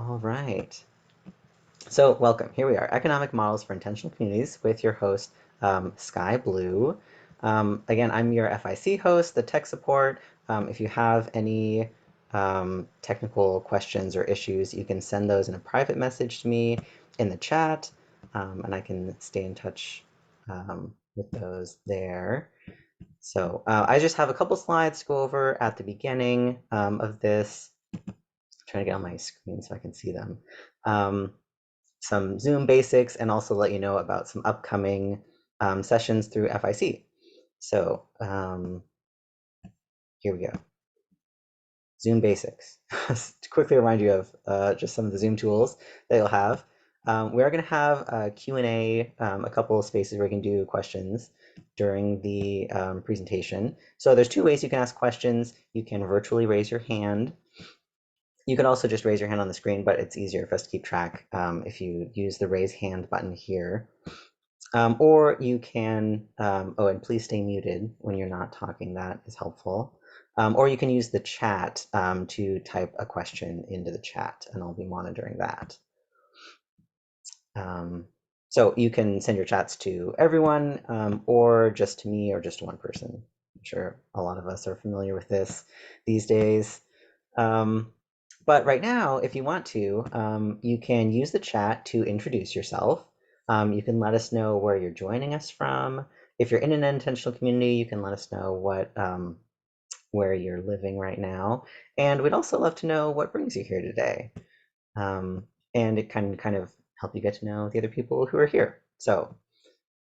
All right. So welcome. Here we are, Economic Models for Intentional Communities with your host, Sky Blue. Again, I'm your FIC host, the tech support. If you have any technical questions or issues, you can send those in a private message to me in the chat, and I can stay in touch with those there. So I just have a couple slides to go over at the beginning of this. I'm trying to get on my screen so I can see them. Some Zoom basics, and also let you know about some upcoming sessions through FIC. So here we go. Zoom basics. To quickly remind you of just some of the Zoom tools that you'll have. We are going to have a Q&A, a couple of spaces where you can do questions during the presentation. So there's two ways you can ask questions. You can virtually raise your hand. You can also just raise your hand on the screen, but it's easier for us to keep track if you use the raise hand button here. Or you can, oh, and please stay muted when you're not talking, that is helpful. Or you can use the chat to type a question into the chat, and I'll be monitoring that. So you can send your chats to everyone, or just to me, or just to one person. I'm sure a lot of us are familiar with this these days. But right now, if you want to, you can use the chat to introduce yourself. You can let us know where you're joining us from. If you're in an intentional community, you can let us know where you're living right now. And we'd also love to know what brings you here today. And it can kind of help you get to know the other people who are here. So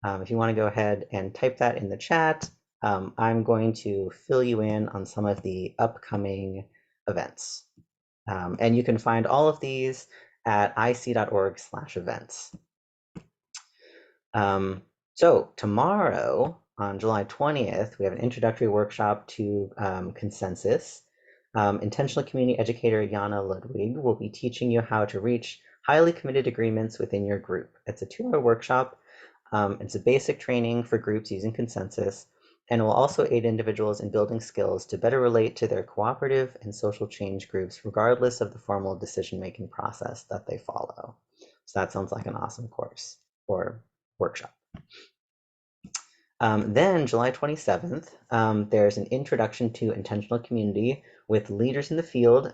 if you want to go ahead and type that in the chat, I'm going to fill you in on some of the upcoming events. And you can find all of these at ic.org/events. So tomorrow, on July 20th, we have an introductory workshop to consensus. Intentional community educator Jana Ludwig will be teaching you how to reach highly committed agreements within your group. It's a 2-hour workshop. It's a basic training for groups using consensus, and will also aid individuals in building skills to better relate to their cooperative and social change groups, regardless of the formal decision-making process that they follow. So that sounds like an awesome course or workshop. Then July 27th, there's an introduction to intentional community with leaders in the field,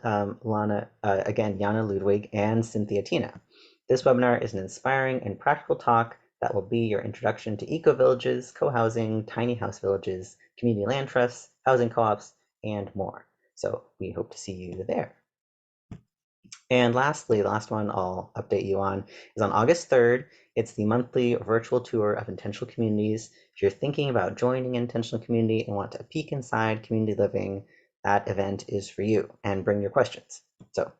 again, Jana Ludwig and Cynthia Tina. This webinar is an inspiring and practical talk that will be your introduction to eco-villages, co-housing, tiny house villages, community land trusts, housing co-ops, and more. So we hope to see you there. And lastly, the last one I'll update you on is on August 3rd. It's the monthly virtual tour of intentional communities. If you're thinking about joining an intentional community and want to peek inside community living, that event is for you, and bring your questions. So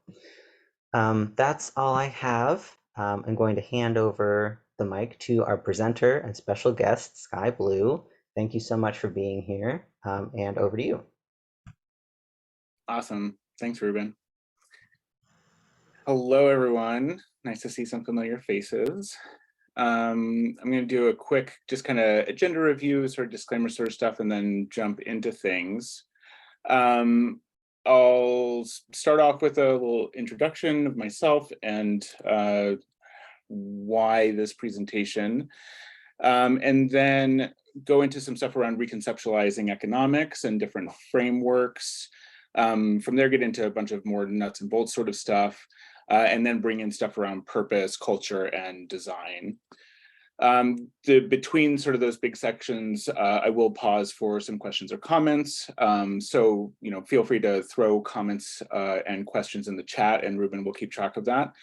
that's all I have. I'm going to hand over the mic to our presenter and special guest, Sky Blue. Thank you so much for being here, and over to you. Awesome. Thanks, Ruben. Hello, everyone. Nice to see some familiar faces. I'm going to do a quick, just kind of agenda review, sort of disclaimer sort of stuff, and then jump into things. I'll start off with a little introduction of myself and why this presentation, and then go into some stuff around reconceptualizing economics and different frameworks. From there, get into a bunch of more nuts and bolts sort of stuff, and then bring in stuff around purpose, culture, and design. Between sort of those big sections, I will pause for some questions or comments. So, feel free to throw comments and questions in the chat, and Ruben will keep track of that.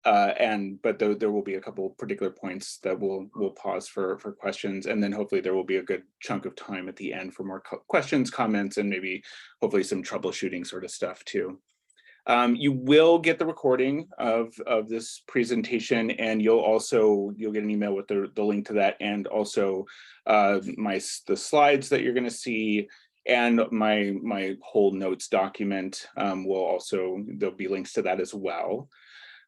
But there will be a couple particular points that we'll pause for questions, and then hopefully there will be a good chunk of time at the end for more questions, comments, and maybe hopefully some troubleshooting sort of stuff too. You will get the recording of this presentation, and you'll get an email with the link to that, and also the slides that you're going to see, and my whole notes document will also, there'll be links to that as well.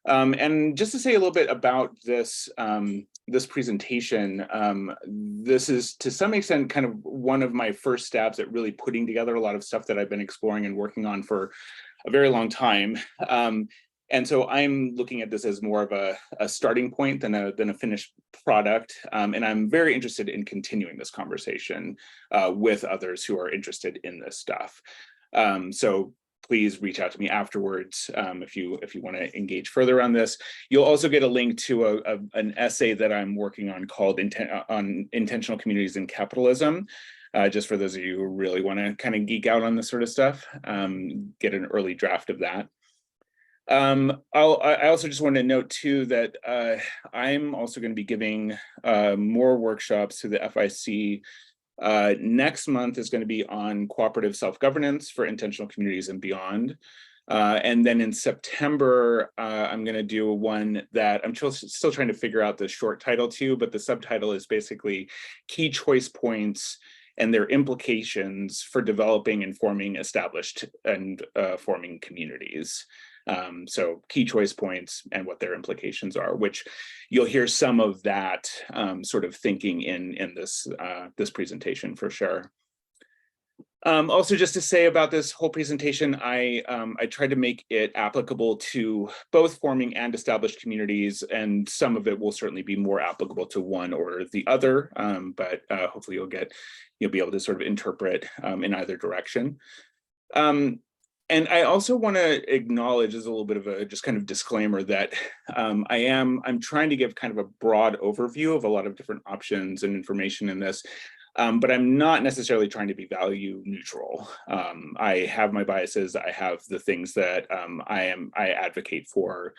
And just to say a little bit about this, this presentation, this is to some extent kind of one of my first stabs at really putting together a lot of stuff that I've been exploring and working on for a very long time. And so I'm looking at this as more of a starting point than a finished product. And I'm very interested in continuing this conversation with others who are interested in this stuff. So please reach out to me afterwards if you want to engage further on this. You'll also get a link to an essay that I'm working on called on intentional communities in capitalism. Just for those of you who really want to kind of geek out on this sort of stuff, get an early draft of that. I also just want to note too that I'm also going to be giving more workshops to the FIC. Next month is going to be on cooperative self-governance for intentional communities and beyond. And then in September, I'm going to do one that I'm still trying to figure out the short title to, but the subtitle is basically key choice points and their implications for developing and forming established and forming communities. So key choice points and what their implications are, which you'll hear some of that sort of thinking in this this presentation for sure. Also, just to say about this whole presentation, I tried to make it applicable to both forming and established communities, and some of it will certainly be more applicable to one or the other, but hopefully you'll be able to sort of interpret in either direction. And I also want to acknowledge as a little bit of a just kind of disclaimer that I'm trying to give kind of a broad overview of a lot of different options and information in this, but I'm not necessarily trying to be value neutral. I have my biases. I have the things that I advocate for,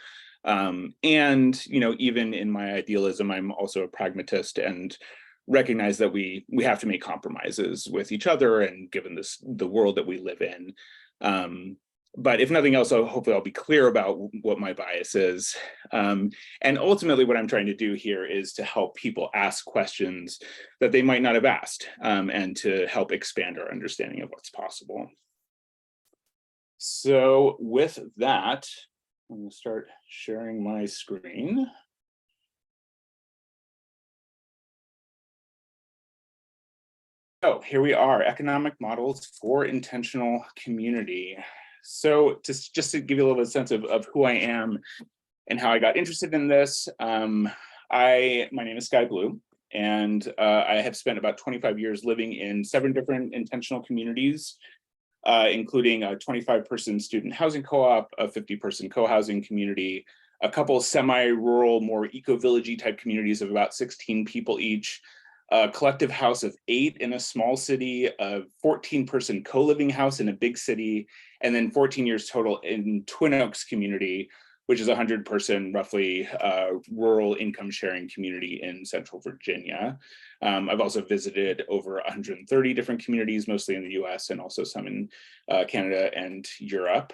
and even in my idealism, I'm also a pragmatist and recognize that we have to make compromises with each other and given the world that we live in. But if nothing else, hopefully I'll be clear about what my bias is. And ultimately what I'm trying to do here is to help people ask questions that they might not have asked, and to help expand our understanding of what's possible. So with that, I'm going to start sharing my screen. So here we are, economic models for intentional community. So just to give you a little bit of sense of who I am and how I got interested in this, my name is Sky Blue, and I have spent about 25 years living in 7 different intentional communities, including a 25-person student housing co-op, a 50-person co-housing community, a couple semi-rural, more eco-villagey type communities of about 16 people each, a collective house of 8 in a small city, a 14-person co-living house in a big city, and then 14 years total in Twin Oaks community, which is a 100-person, roughly, rural income sharing community in Central Virginia. I've also visited over 130 different communities, mostly in the US and also some in Canada and Europe.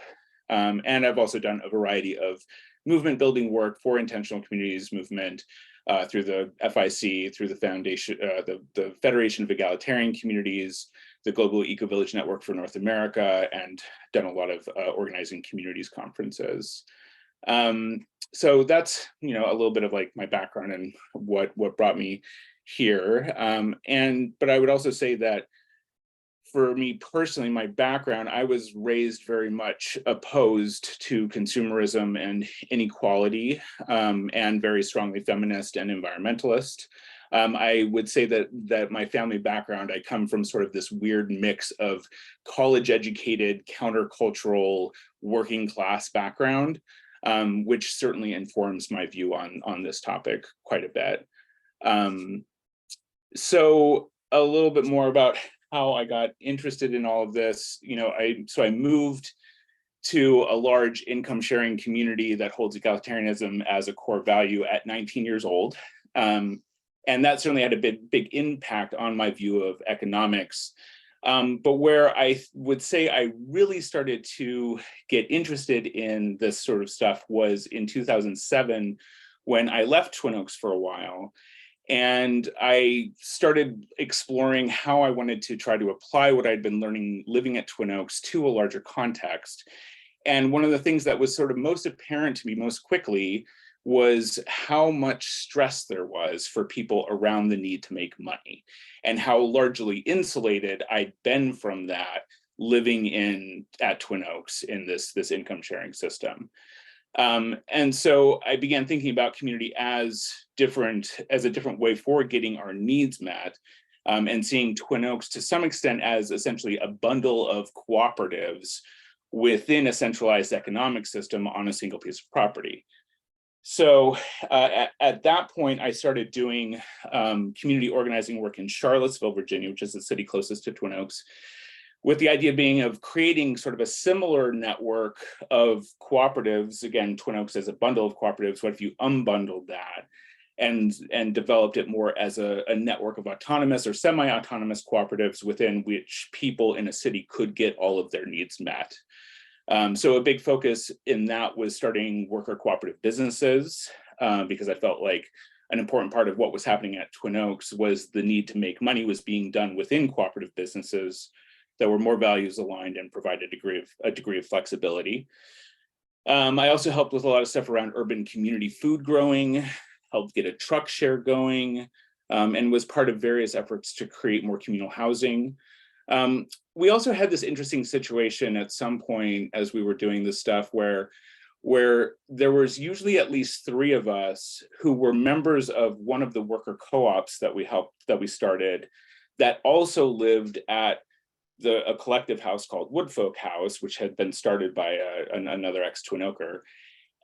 And I've also done a variety of movement building work for intentional communities movement, through the FIC, through the foundation, the Federation of Egalitarian Communities, the Global Eco-Village Network for North America, and done a lot of organizing communities conferences. So that's, a little bit of like my background and what brought me here. But I would also say that for me personally, my background, I was raised very much opposed to consumerism and inequality, and very strongly feminist and environmentalist. I would say that my family background, I come from sort of this weird mix of college-educated, countercultural, working class background, which certainly informs my view on this topic quite a bit. So a little bit more about how I got interested in all of this. I moved to a large income sharing community that holds egalitarianism as a core value at 19 years old. And that certainly had a big impact on my view of economics. But where I would say I really started to get interested in this sort of stuff was in 2007, when I left Twin Oaks for a while. And I started exploring how I wanted to try to apply what I'd been learning living at Twin Oaks to a larger context. And one of the things that was sort of most apparent to me most quickly was how much stress there was for people around the need to make money, and how largely insulated I'd been from that living at Twin Oaks in this income sharing system. And so I began thinking about community as a different way for getting our needs met, and seeing Twin Oaks to some extent as essentially a bundle of cooperatives within a centralized economic system on a single piece of property. So at that point, I started doing community organizing work in Charlottesville, Virginia, which is the city closest to Twin Oaks, with the idea being of creating sort of a similar network of cooperatives. Again, Twin Oaks as a bundle of cooperatives. What if you unbundled that and developed it more as a network of autonomous or semi-autonomous cooperatives within which people in a city could get all of their needs met? So a big focus in that was starting worker cooperative businesses, because I felt like an important part of what was happening at Twin Oaks was the need to make money was being done within cooperative businesses that were more values aligned and provided a degree of flexibility. I also helped with a lot of stuff around urban community food growing, helped get a truck share going, and was part of various efforts to create more communal housing. We also had this interesting situation at some point as we were doing this stuff where there was usually at least 3 of us who were members of one of the worker co-ops that we started, that also lived at a collective house called Woodfolk House, which had been started by another ex-Twin Oaker.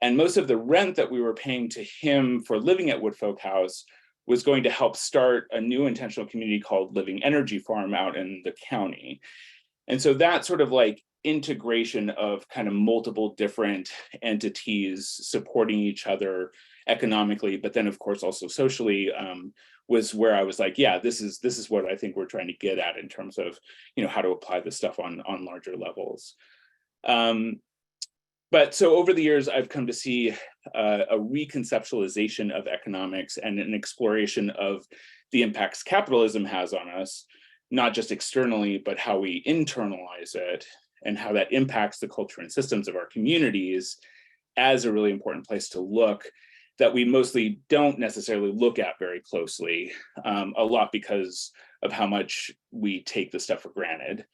And most of the rent that we were paying to him for living at Woodfolk House was going to help start a new intentional community called Living Energy Farm out in the county. And so that sort of like integration of kind of multiple different entities supporting each other economically, but then of course also socially, was where I was like, yeah, this is what I think we're trying to get at in terms of, how to apply this stuff on larger levels. But so over the years, I've come to see a reconceptualization of economics and an exploration of the impacts capitalism has on us, not just externally, but how we internalize it and how that impacts the culture and systems of our communities, as a really important place to look, that we mostly don't necessarily look at very closely, a lot because of how much we take the stuff for granted,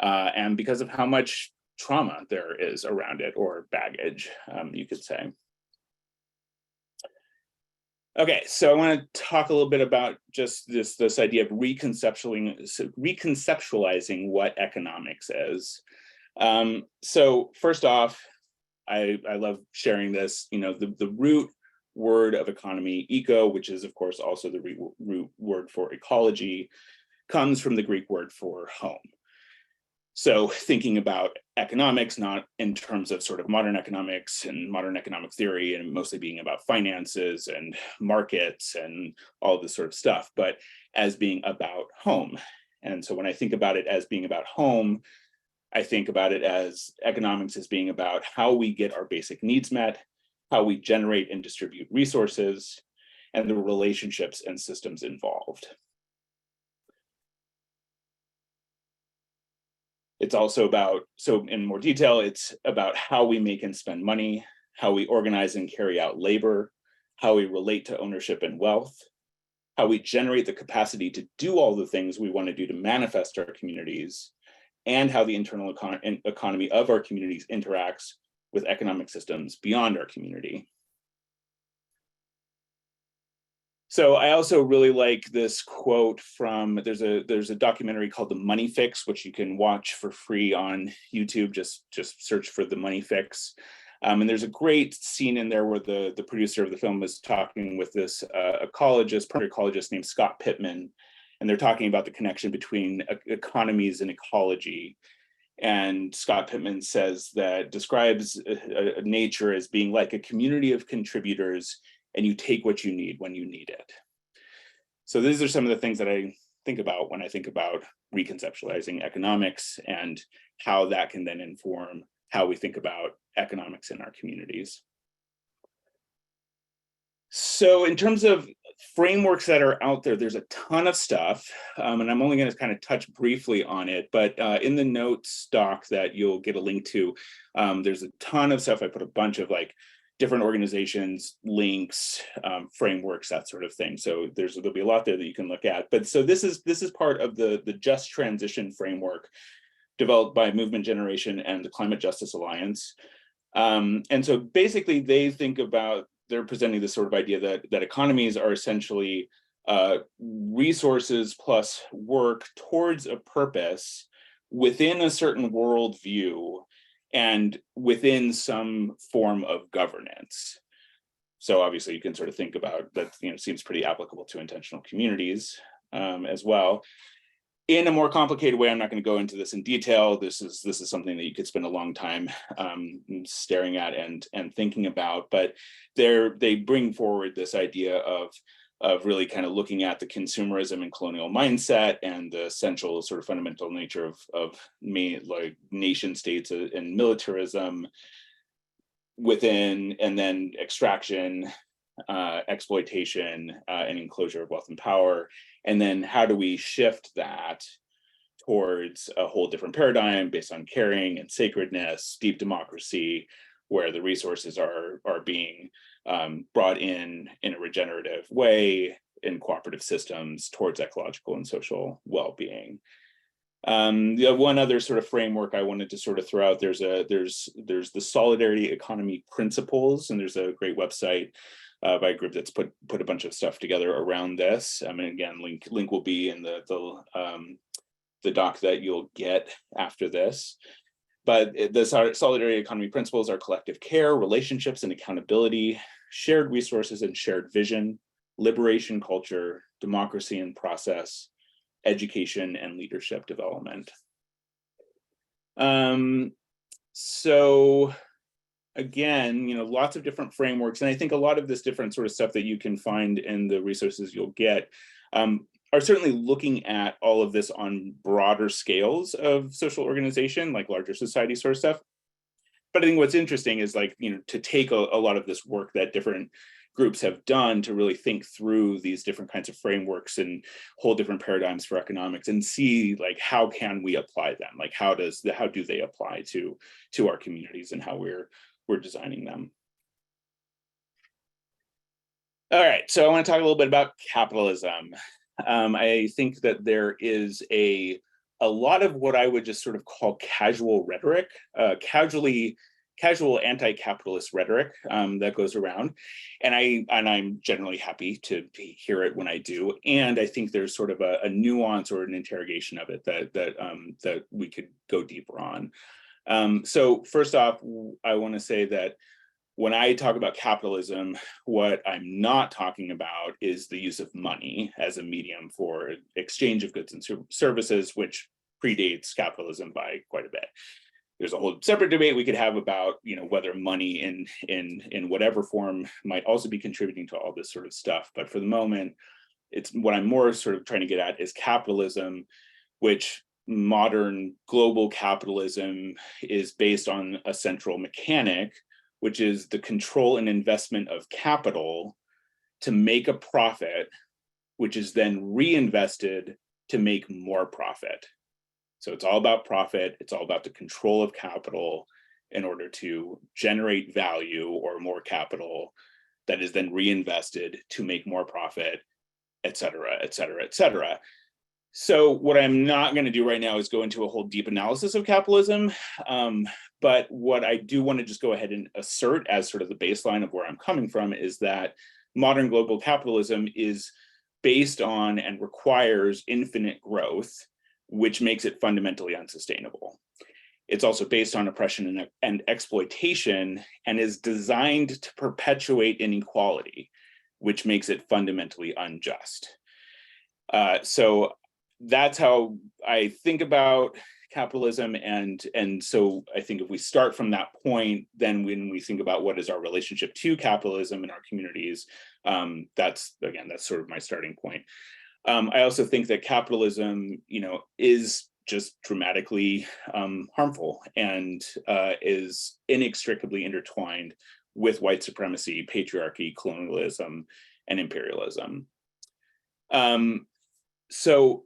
and because of how much trauma there is around it, or baggage, you could say. Okay, so I want to talk a little bit about just this idea of reconceptualizing what economics is. So first off, I love sharing this. The root word of economy, eco, which is of course also the root word for ecology, comes from the Greek word for home. So thinking about economics, not in terms of sort of modern economics and modern economic theory, and mostly being about finances and markets and all of this sort of stuff, but as being about home. And so when I think about it as being about home, I think about it as economics as being about how we get our basic needs met, how we generate and distribute resources, and the relationships and systems involved. It's also about, so in more detail, it's about how we make and spend money, how we organize and carry out labor, how we relate to ownership and wealth, how we generate the capacity to do all the things we want to do to manifest our communities, and how the internal economy of our communities interacts with economic systems beyond our community. So I also really like this quote from, there's a documentary called The Money Fix, which you can watch for free on YouTube. Just search for The Money Fix. And there's a great scene in there where the producer of the film was talking with this ecologist named Scott Pittman, and they're talking about the connection between economies and ecology. And Scott Pittman says that describes nature as being like a community of contributors, and you take what you need when you need it. So these are some of the things that I think about when I think about reconceptualizing economics, and how that can then inform how we think about economics in our communities. So in terms of frameworks that are out there, there's a ton of stuff, and I'm only going to kind of touch briefly on it, but in the notes doc that you'll get a link to, there's a ton of stuff. I put a bunch of like different organizations, links, frameworks, that sort of thing. So there'll be a lot there that you can look at. But so this is part of the Just Transition framework developed by Movement Generation and the Climate Justice Alliance. And so basically they're presenting this sort of idea that economies are essentially resources plus work towards a purpose within a certain worldview and within some form of governance. So obviously you can sort of think about that, seems pretty applicable to intentional communities as well. In a more complicated way, I'm not going to go into this in detail. This is something that you could spend a long time staring at and thinking about. But they bring forward this idea of really kind of looking at the consumerism and colonial mindset and the essential sort of fundamental nature of like nation states and militarism within, and then extraction, exploitation, and enclosure of wealth and power. And then how do we shift that towards a whole different paradigm based on caring and sacredness, deep democracy, where the resources are being brought in a regenerative way in cooperative systems towards ecological and social well-being. One other sort of framework I wanted to sort of throw out, there's the Solidarity Economy Principles, and there's a great website by a group that's put a bunch of stuff together around this. I mean, again, link will be in the doc that you'll get after this. But the Solidarity Economy Principles are collective care, relationships and accountability, shared resources and shared vision, liberation culture, democracy and process, education and leadership development. So again, lots of different frameworks. And I think a lot of this different sort of stuff that you can find in the resources you'll get are certainly looking at all of this on broader scales of social organization, like larger society sort of stuff. But I think what's interesting is like, to take a lot of this work that different groups have done to really think through these different kinds of frameworks and whole different paradigms for economics and see like, how can we apply them? Like, how do they apply to our communities and how we're designing them? All right, so I want to talk a little bit about capitalism. I think that there is a lot of what I would just sort of call casual rhetoric, casual anti-capitalist rhetoric that goes around, and I'm generally happy to hear it when I do. And I think there's sort of a nuance or an interrogation of it that we could go deeper on. So first off, I want to say that when I talk about capitalism, what I'm not talking about is the use of money as a medium for exchange of goods and services, which predates capitalism by quite a bit. There's a whole separate debate we could have about, whether money in whatever form might also be contributing to all this sort of stuff. But for the moment, it's what I'm more sort of trying to get at is capitalism, which modern global capitalism is based on a central mechanic, which is the control and investment of capital to make a profit, which is then reinvested to make more profit. So it's all about profit. It's all about the control of capital in order to generate value or more capital that is then reinvested to make more profit, et cetera, et cetera, et cetera. So what I'm not going to do right now is go into a whole deep analysis of capitalism. But what I do want to just go ahead and assert as sort of the baseline of where I'm coming from is that modern global capitalism is based on and requires infinite growth, which makes it fundamentally unsustainable. It's also based on oppression and exploitation and is designed to perpetuate inequality, which makes it fundamentally unjust. So that's how I think about capitalism. And so I think if we start from that point, then when we think about what is our relationship to capitalism in our communities, that's sort of my starting point. I also think that capitalism, is just dramatically harmful and is inextricably intertwined with white supremacy, patriarchy, colonialism, and imperialism. So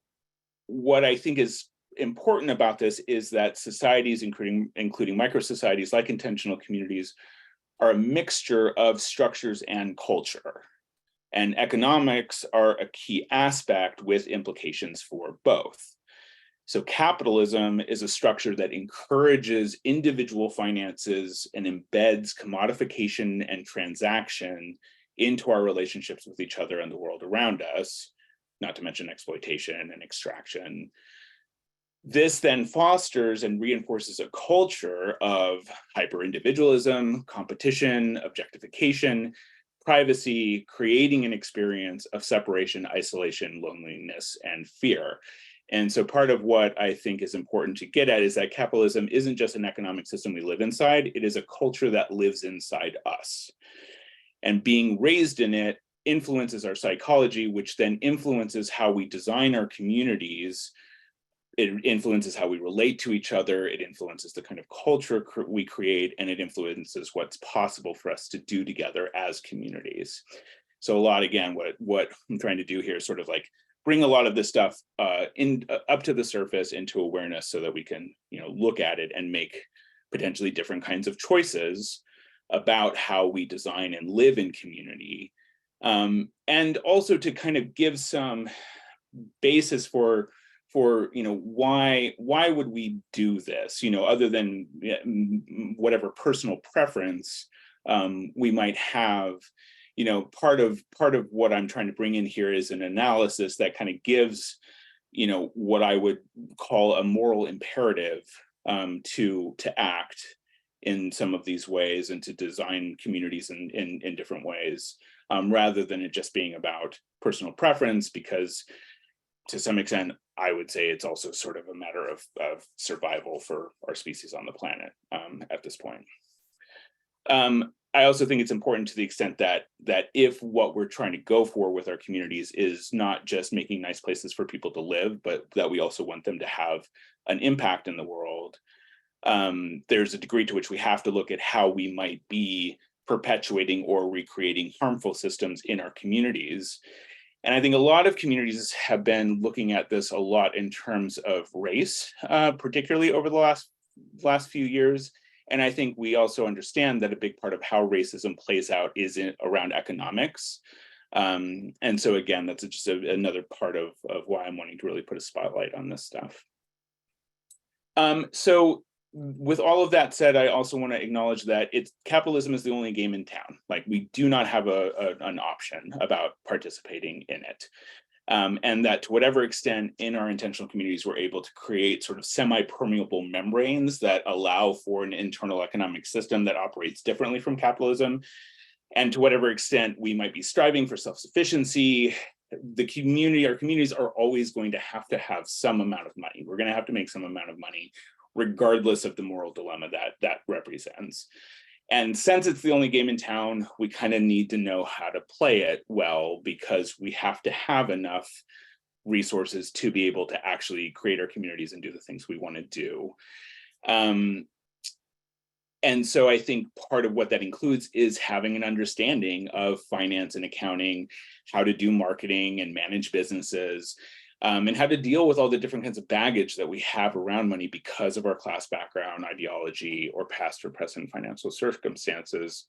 what I think is important about this is that societies, including micro-societies like intentional communities, are a mixture of structures and culture. And economics are a key aspect with implications for both. So capitalism is a structure that encourages individual finances and embeds commodification and transaction into our relationships with each other and the world around us, not to mention exploitation and extraction. This then fosters and reinforces a culture of hyper-individualism, competition, objectification, privacy, creating an experience of separation, isolation, loneliness, and fear. And so part of what I think is important to get at is that capitalism isn't just an economic system we live inside, it is a culture that lives inside us. And being raised in it influences our psychology, which then influences how we design our communities. It influences how we relate to each other, it influences the kind of culture we create, and it influences what's possible for us to do together as communities. So a lot, again, what I'm trying to do here is sort of like bring a lot of this stuff up to the surface into awareness so that we can, look at it and make potentially different kinds of choices about how we design and live in community. And also to kind of give some basis for why would we do this, other than whatever personal preference we might have. Part of what I'm trying to bring in here is an analysis that kind of gives what I would call a moral imperative to act in some of these ways and to design communities in different ways, rather than it just being about personal preference, because to some extent, I would say it's also sort of a matter of survival for our species on the planet at this point. I also think it's important to the extent that if what we're trying to go for with our communities is not just making nice places for people to live, but that we also want them to have an impact in the world, there's a degree to which we have to look at how we might be perpetuating or recreating harmful systems in our communities. And I think a lot of communities have been looking at this a lot in terms of race, particularly over the last few years. And I think we also understand that a big part of how racism plays out is around economics. And so again, that's just another part of why I'm wanting to really put a spotlight on this stuff. So with all of that said, I also want to acknowledge that capitalism is the only game in town. Like, we do not have an option about participating in it. And that to whatever extent in our intentional communities, we're able to create sort of semi-permeable membranes that allow for an internal economic system that operates differently from capitalism. And to whatever extent we might be striving for self-sufficiency, our communities are always going to have some amount of money. We're going to have to make some amount of money, regardless of the moral dilemma that represents. And since it's the only game in town, we kind of need to know how to play it well, because we have to have enough resources to be able to actually create our communities and do the things we want to do. And so I think part of what that includes is having an understanding of finance and accounting, how to do marketing and manage businesses, and how to deal with all the different kinds of baggage that we have around money because of our class background, ideology, or past or present financial circumstances.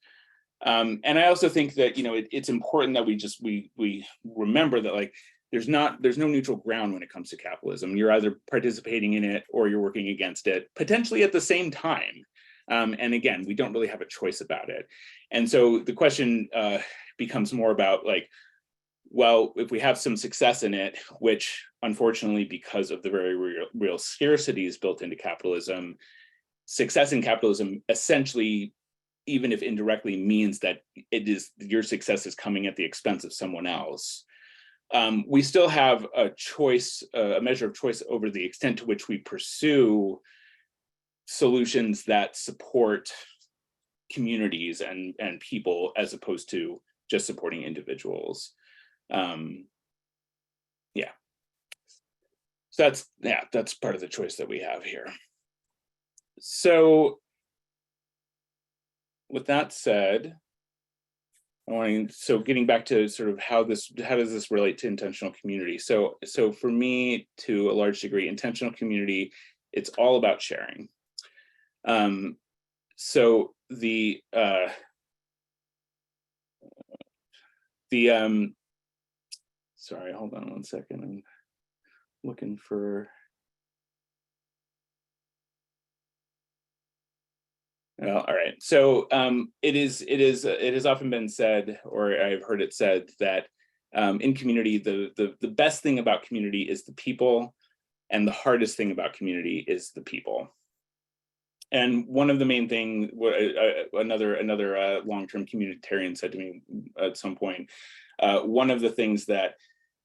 And I also think that it's important that we remember that, like, there's no neutral ground when it comes to capitalism. You're either participating in it or you're working against it, potentially at the same time. And again, we don't really have a choice about it. And so the question becomes more about, like, well, if we have some success in it, which unfortunately, because of the very real scarcities built into capitalism, success in capitalism essentially, even if indirectly, means that your success is coming at the expense of someone else. We still have a choice, a measure of choice over the extent to which we pursue solutions that support communities and people, as opposed to just supporting individuals. So that's part of the choice that we have here. So with that said, So getting back to sort of how does this relate to intentional community? So for me, to a large degree, intentional community, it's all about sharing. So sorry, hold on one second. I'm looking for. Well, all right. So it has often been said, or I've heard it said, that in community, the best thing about community is the people, and the hardest thing about community is the people. And one of the main things, another long-term communitarian said to me at some point, one of the things that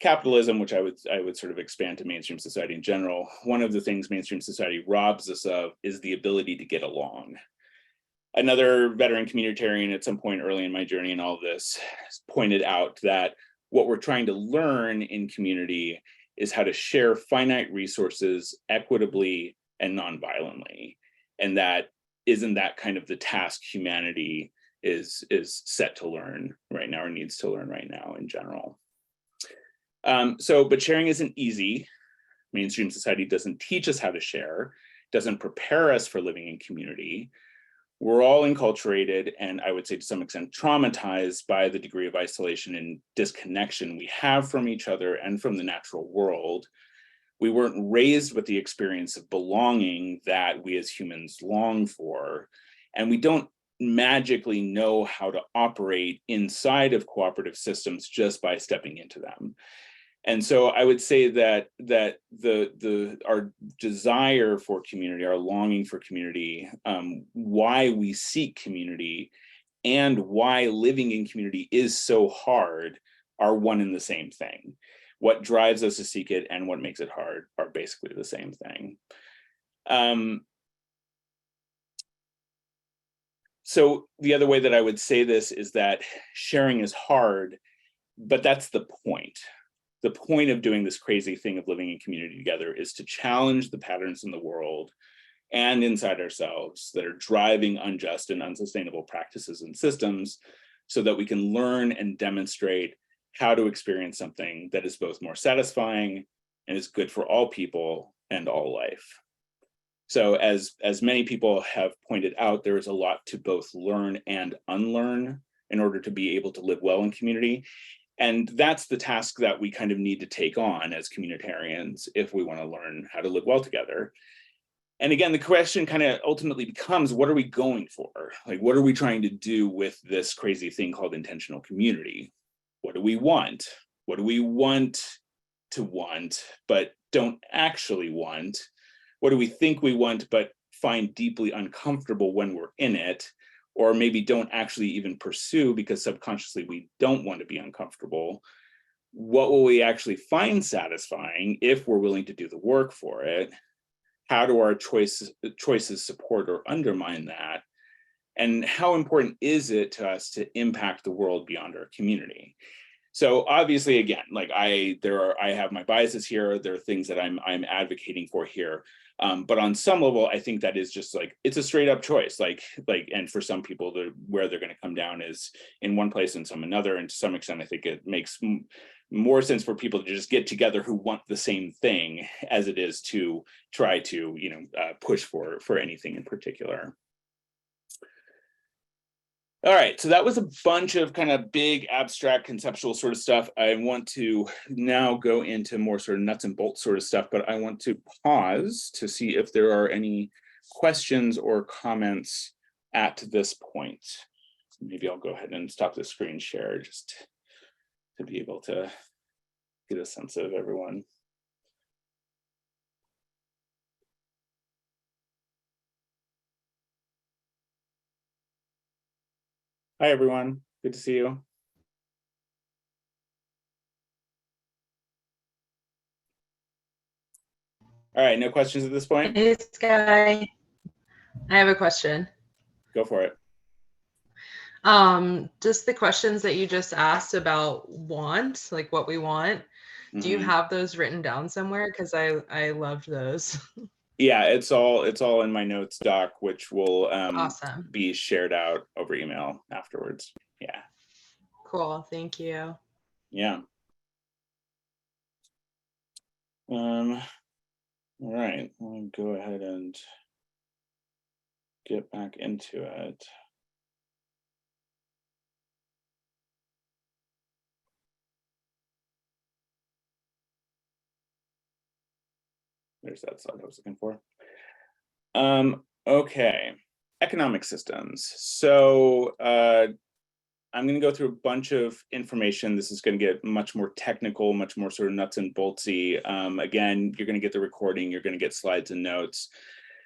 capitalism, which I would sort of expand to mainstream society in general, one of the things mainstream society robs us of is the ability to get along. Another veteran communitarian at some point early in my journey in all of this pointed out that what we're trying to learn in community is how to share finite resources equitably and nonviolently. And that isn't that kind of the task humanity is set to learn right now, or needs to learn right now in general. But sharing isn't easy. Mainstream society doesn't teach us how to share, doesn't prepare us for living in community. We're all enculturated, and I would say to some extent traumatized by the degree of isolation and disconnection we have from each other and from the natural world. We weren't raised with the experience of belonging that we as humans long for, and we don't magically know how to operate inside of cooperative systems just by stepping into them. And so I would say that our desire for community, our longing for community, why we seek community, and why living in community is so hard are one and the same thing. What drives us to seek it and what makes it hard are basically the same thing. So the other way that I would say this is that sharing is hard, but that's the point. The point of doing this crazy thing of living in community together is to challenge the patterns in the world and inside ourselves that are driving unjust and unsustainable practices and systems, so that we can learn and demonstrate how to experience something that is both more satisfying and is good for all people and all life. So as many people have pointed out, there is a lot to both learn and unlearn in order to be able to live well in community. And that's the task that we kind of need to take on as communitarians if we want to learn how to live well together. And again, the question kind of ultimately becomes, what are we going for? Like, what are we trying to do with this crazy thing called intentional community? What do we want? What do we want to want, but don't actually want? What do we think we want, but find deeply uncomfortable when we're in it? Or maybe don't actually even pursue because subconsciously we don't want to be uncomfortable? What will we actually find satisfying if we're willing to do the work for it? How do our choices support or undermine that? And how important is it to us to impact the world beyond our community? So obviously, again, like I have my biases here. There are things that I'm advocating for here. But on some level, I think that is just like, it's a straight up choice. Like, and for some people, where they're going to come down is in one place and some another. And to some extent, I think it makes more sense for people to just get together who want the same thing as it is to try to, push for anything in particular. All right, so that was a bunch of kind of big, abstract, conceptual sort of stuff. I want to now go into more sort of nuts and bolts sort of stuff, but I want to pause to see if there are any questions or comments at this point. Maybe I'll go ahead and stop the screen share just to be able to get a sense of everyone. Hi, everyone. Good to see you. All right, no questions at this point? Hey, Sky. I have a question. Go for it. Just the questions that you just asked about want, like what we want. Do you have those written down somewhere? Because I loved those. Yeah, it's all in my notes doc, which will Awesome. be shared out over email afterwards. Yeah. Cool. Thank you. Yeah. All right, I'll go ahead and get back into it. There's that slide I was looking for. Okay, economic systems. So I'm going to go through a bunch of information. This is going to get much more technical, much more sort of nuts and boltsy. Again, you're going to get the recording, you're going to get slides and notes.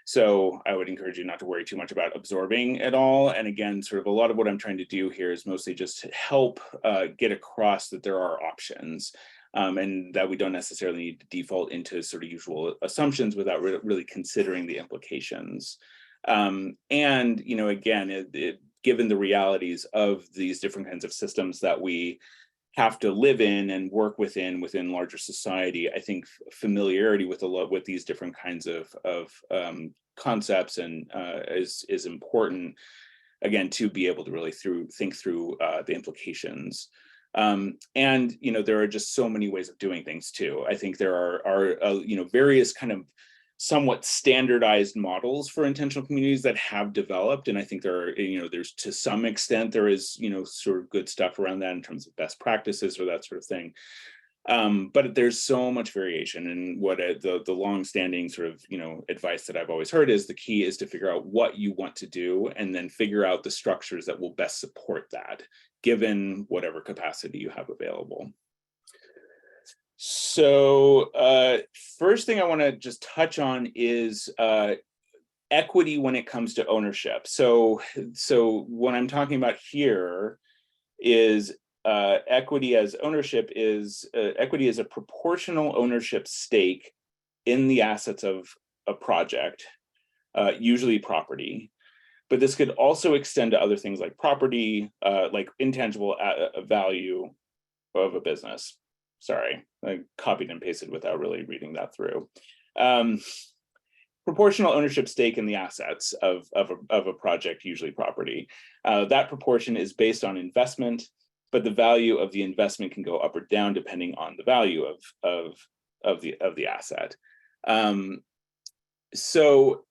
So I would encourage you not to worry too much about absorbing it all. And again, sort of a lot of what I'm trying to do here is mostly just to help get across that there are options. And that we don't necessarily need to default into sort of usual assumptions without really considering the implications. And, again, given the realities of these different kinds of systems that we have to live in and work within larger society, I think familiarity with these different kinds of concepts and is important, again, to be able to really think through the implications. And there are just so many ways of doing things too. I think there are various kind of somewhat standardized models for intentional communities that have developed, and I think there's to some extent there is sort of good stuff around that in terms of best practices or that sort of thing. But there's so much variation, and what the long-standing sort of advice that I've always heard is the key is to figure out what you want to do and then figure out the structures that will best support that, given whatever capacity you have available. So first thing I want to just touch on is equity when it comes to ownership. So what I'm talking about here is equity as ownership is equity is a proportional ownership stake in the assets of a project, usually property. But this could also extend to other things like property, like intangible value of a business. Sorry, I copied and pasted without really reading that through. Proportional ownership stake in the assets of a project, usually property. That proportion is based on investment, but the value of the investment can go up or down depending on the value of the asset. So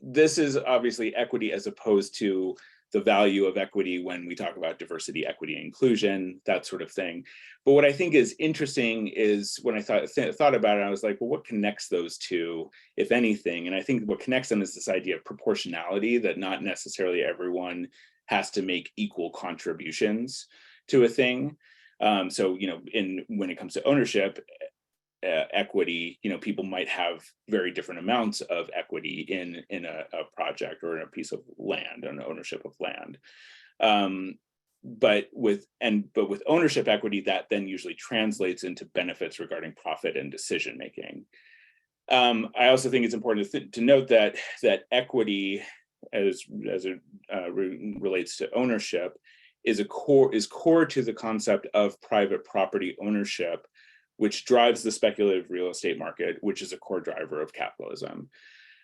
this is obviously equity as opposed to the value of equity when we talk about diversity, equity, and inclusion, that sort of thing. But what I think is interesting is when I thought about it, I was like, well, what connects those two, if anything? And I think what connects them is this idea of proportionality, that not necessarily everyone has to make equal contributions to a thing. So, when it comes to ownership, equity, people might have very different amounts of equity in a project or in a piece of land, an ownership of land. But with ownership equity, that then usually translates into benefits regarding profit and decision making. I also think it's important to note that equity, as it relates to ownership, is core to the concept of private property ownership, which drives the speculative real estate market, which is a core driver of capitalism.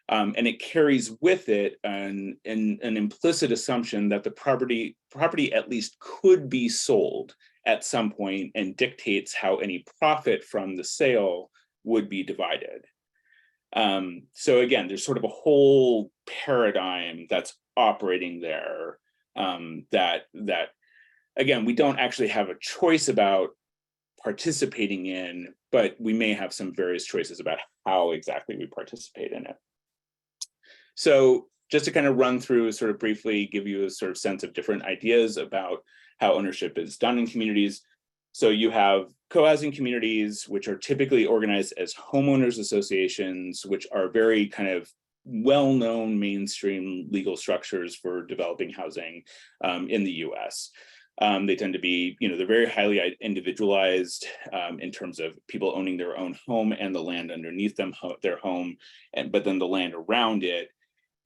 And it carries with it an implicit assumption that the property at least could be sold at some point and dictates how any profit from the sale would be divided. So again, there's sort of a whole paradigm that's operating there that again, we don't actually have a choice about participating in, but we may have some various choices about how exactly we participate in it. So just to kind of run through, sort of briefly, give you a sort of sense of different ideas about how ownership is done in communities. So you have co-housing communities, which are typically organized as homeowners associations, which are very kind of well-known mainstream legal structures for developing housing in the US. They tend to be, they're very highly individualized in terms of people owning their own home and the land underneath them, their home, but then the land around it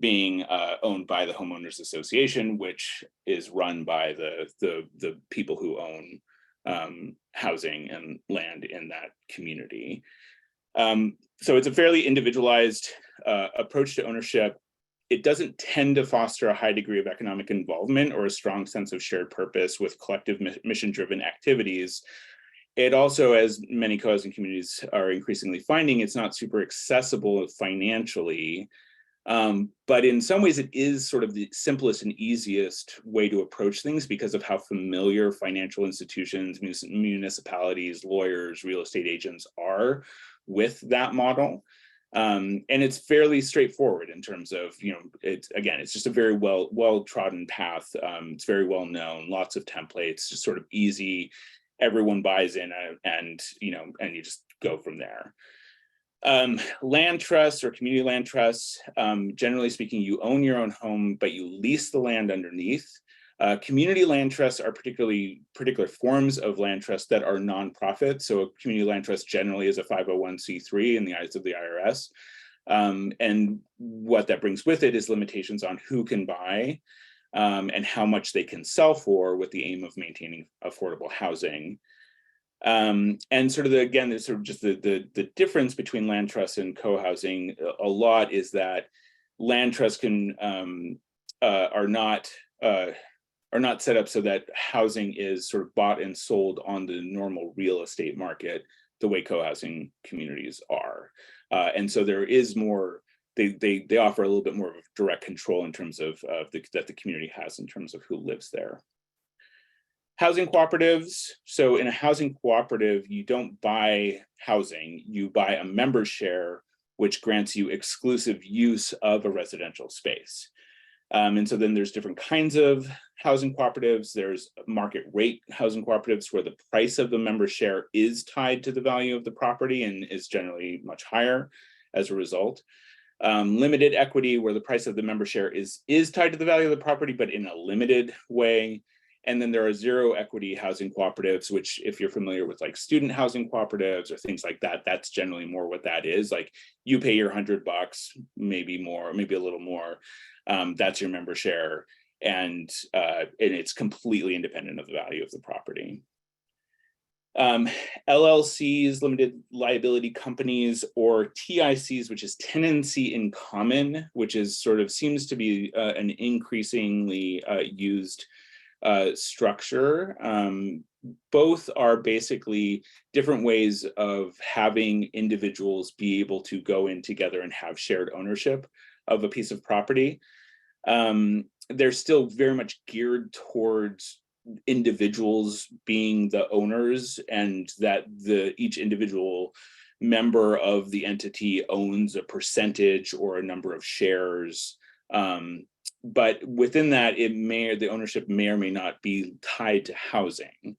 being owned by the homeowners association, which is run by the people who own housing and land in that community. So it's a fairly individualized approach to ownership. it doesn't tend to foster a high degree of economic involvement or a strong sense of shared purpose with collective mission-driven activities. It also, as many co-housing communities are increasingly finding, it's not super accessible financially. But in some ways, it is sort of the simplest and easiest way to approach things because of how familiar financial institutions, municipalities, lawyers, real estate agents are with that model. And it's fairly straightforward in terms of, it's just a very well-trodden path. It's very well known, lots of templates, just sort of easy. Everyone buys in, and you just go from there. Land trusts or community land trusts, generally speaking, you own your own home, but you lease the land underneath. Community land trusts are particular forms of land trusts that are nonprofit. So a community land trust generally is a 501c3 in the eyes of the IRS. And what that brings with it is limitations on who can buy and how much they can sell for, with the aim of maintaining affordable housing. And sort of there's sort of just the difference between land trusts and co-housing a lot is that land trusts are not set up so that housing is sort of bought and sold on the normal real estate market the way co-housing communities are. And so there is more, they offer a little bit more of direct control in terms of that the community has in terms of who lives there. Housing cooperatives. So in a housing cooperative, you don't buy housing, you buy a member share, which grants you exclusive use of a residential space. And so then there's different kinds of housing cooperatives. There's market rate housing cooperatives where the price of the member share is tied to the value of the property and is generally much higher as a result. Limited equity, where the price of the member share is tied to the value of the property, but in a limited way. And then there are zero equity housing cooperatives, which if you're familiar with like student housing cooperatives or things like that, that's generally more what that is. Like you pay your $100, maybe more, maybe a little more. That's your member share. And it's completely independent of the value of the property. LLCs, limited liability companies, or TICs, which is tenancy in common, which is sort of seems to be an increasingly used structure. Both are basically different ways of having individuals be able to go in together and have shared ownership of a piece of property. They're still very much geared towards individuals being the owners, and that each individual member of the entity owns a percentage or a number of shares. But within that, the ownership may or may not be tied to housing,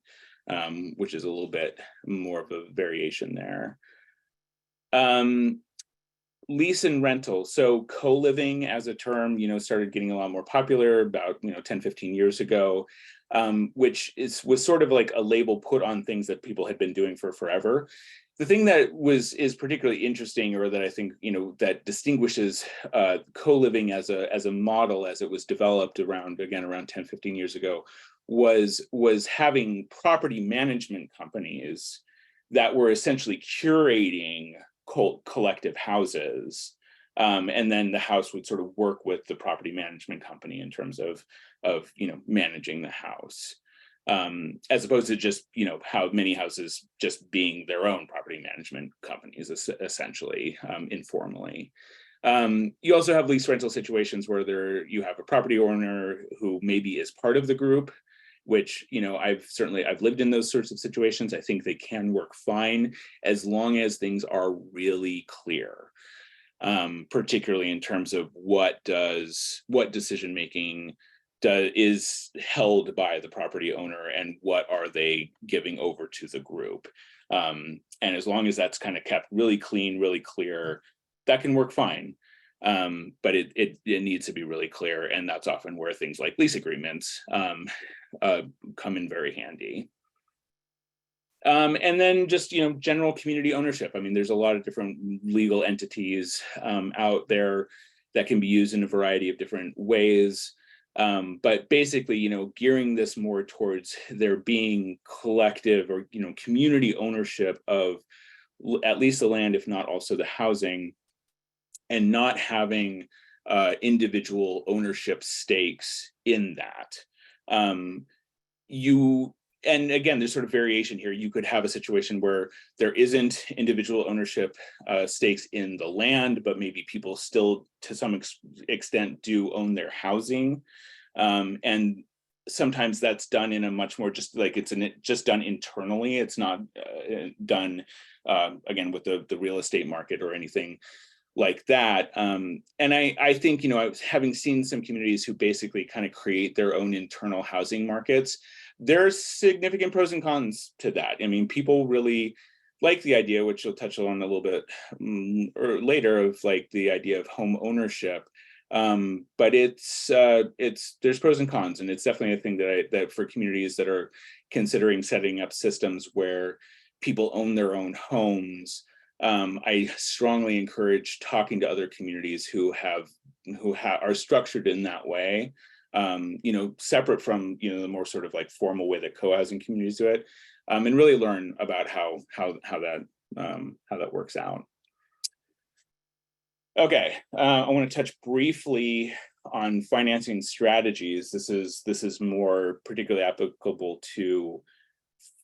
which is a little bit more of a variation there. Lease and rental. So co-living as a term, started getting a lot more popular about 10, 15 years ago, which was sort of like a label put on things that people had been doing for forever. The thing that is particularly interesting, or that I think that distinguishes co-living as a model as it was developed around 10, 15 years ago, was having property management companies that were essentially curating collective houses, and then the house would sort of work with the property management company in terms of managing the house. As opposed to just how many houses just being their own property management companies, essentially, informally. You also have lease rental situations where you have a property owner who maybe is part of the group, which I've lived in those sorts of situations. I think they can work fine as long as things are really clear, particularly in terms of what decision making is held by the property owner and what are they giving over to the group. And as long as that's kind of kept really clean, really clear, that can work fine. But it needs to be really clear. And that's often where things like lease agreements come in very handy. And then just, general community ownership. I mean, there's a lot of different legal entities out there that can be used in a variety of different ways. But basically, gearing this more towards there being collective or, community ownership of at least the land, if not also the housing, and not having individual ownership stakes in that. And again, there's sort of variation here. You could have a situation where there isn't individual ownership stakes in the land, but maybe people still, to some extent, do own their housing. And sometimes that's done in a much more just like just done internally. It's not done again with the real estate market or anything like that. And I think, I was having seen some communities who basically kind of create their own internal housing markets. There's significant pros and cons to that. I mean, people really like the idea, which you'll touch on a little bit or later, of like the idea of home ownership. But there's pros and cons, and it's definitely a thing that for communities that are considering setting up systems where people own their own homes, I strongly encourage talking to other communities who are structured in that way, separate from the more sort of like formal way that co-housing communities do it, and really learn about how that works out. Okay, I want to touch briefly on financing strategies. This is more particularly applicable to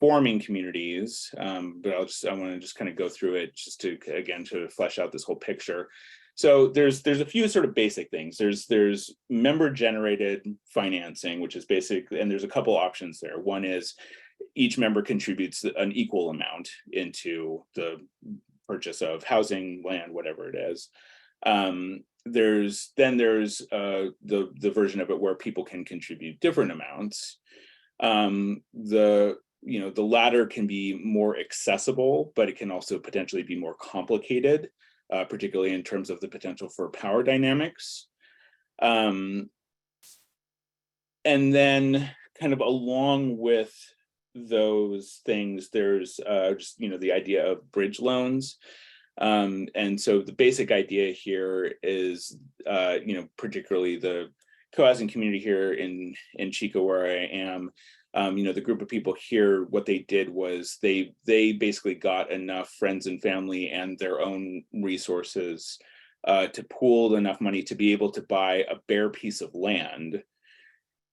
forming communities, but I want to just kind of go through it just to flesh out this whole picture. So there's a few sort of basic things. There's member generated financing, which is basic, and there's a couple options there. One is each member contributes an equal amount into the purchase of housing, land, whatever it is. There's the version of it where people can contribute different amounts. The latter can be more accessible, but it can also potentially be more complicated, particularly in terms of the potential for power dynamics. And then kind of along with those things, there's just the idea of bridge loans. And so the basic idea here is, particularly the co-housing community here in Chico, where I am, the group of people here, what they did was they basically got enough friends and family and their own resources to pool enough money to be able to buy a bare piece of land.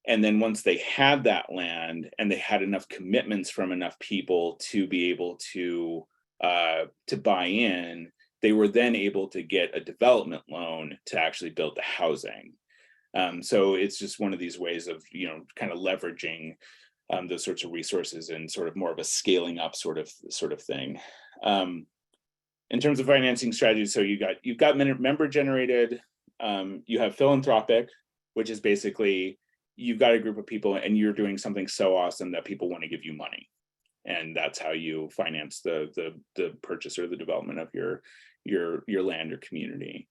And then once they had that land and they had enough commitments from enough people to be able to buy in, they were then able to get a development loan to actually build the housing. So it's just one of these ways of kind of leveraging those sorts of resources and sort of more of a scaling up sort of thing. In terms of financing strategies, so you've got member generated, you have philanthropic, which is basically you've got a group of people and you're doing something so awesome that people want to give you money. And that's how you finance the purchase or the development of your land or community.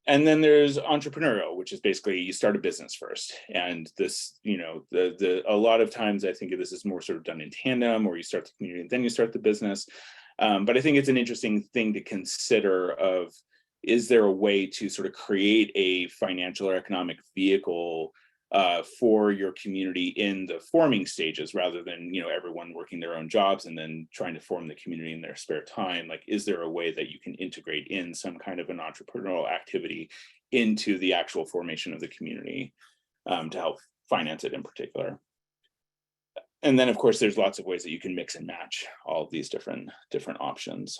And then there's entrepreneurial, which is basically you start a business first. And this, a lot of times I think this is more sort of done in tandem, or you start the community and then you start the business. But I think it's an interesting thing to consider of, is there a way to sort of create a financial or economic vehicle for your community in the forming stages, rather than everyone working their own jobs and then trying to form the community in their spare time? Like, is there a way that you can integrate in some kind of an entrepreneurial activity into the actual formation of the community to help finance it in particular? And then of course there's lots of ways that you can mix and match all of these different options.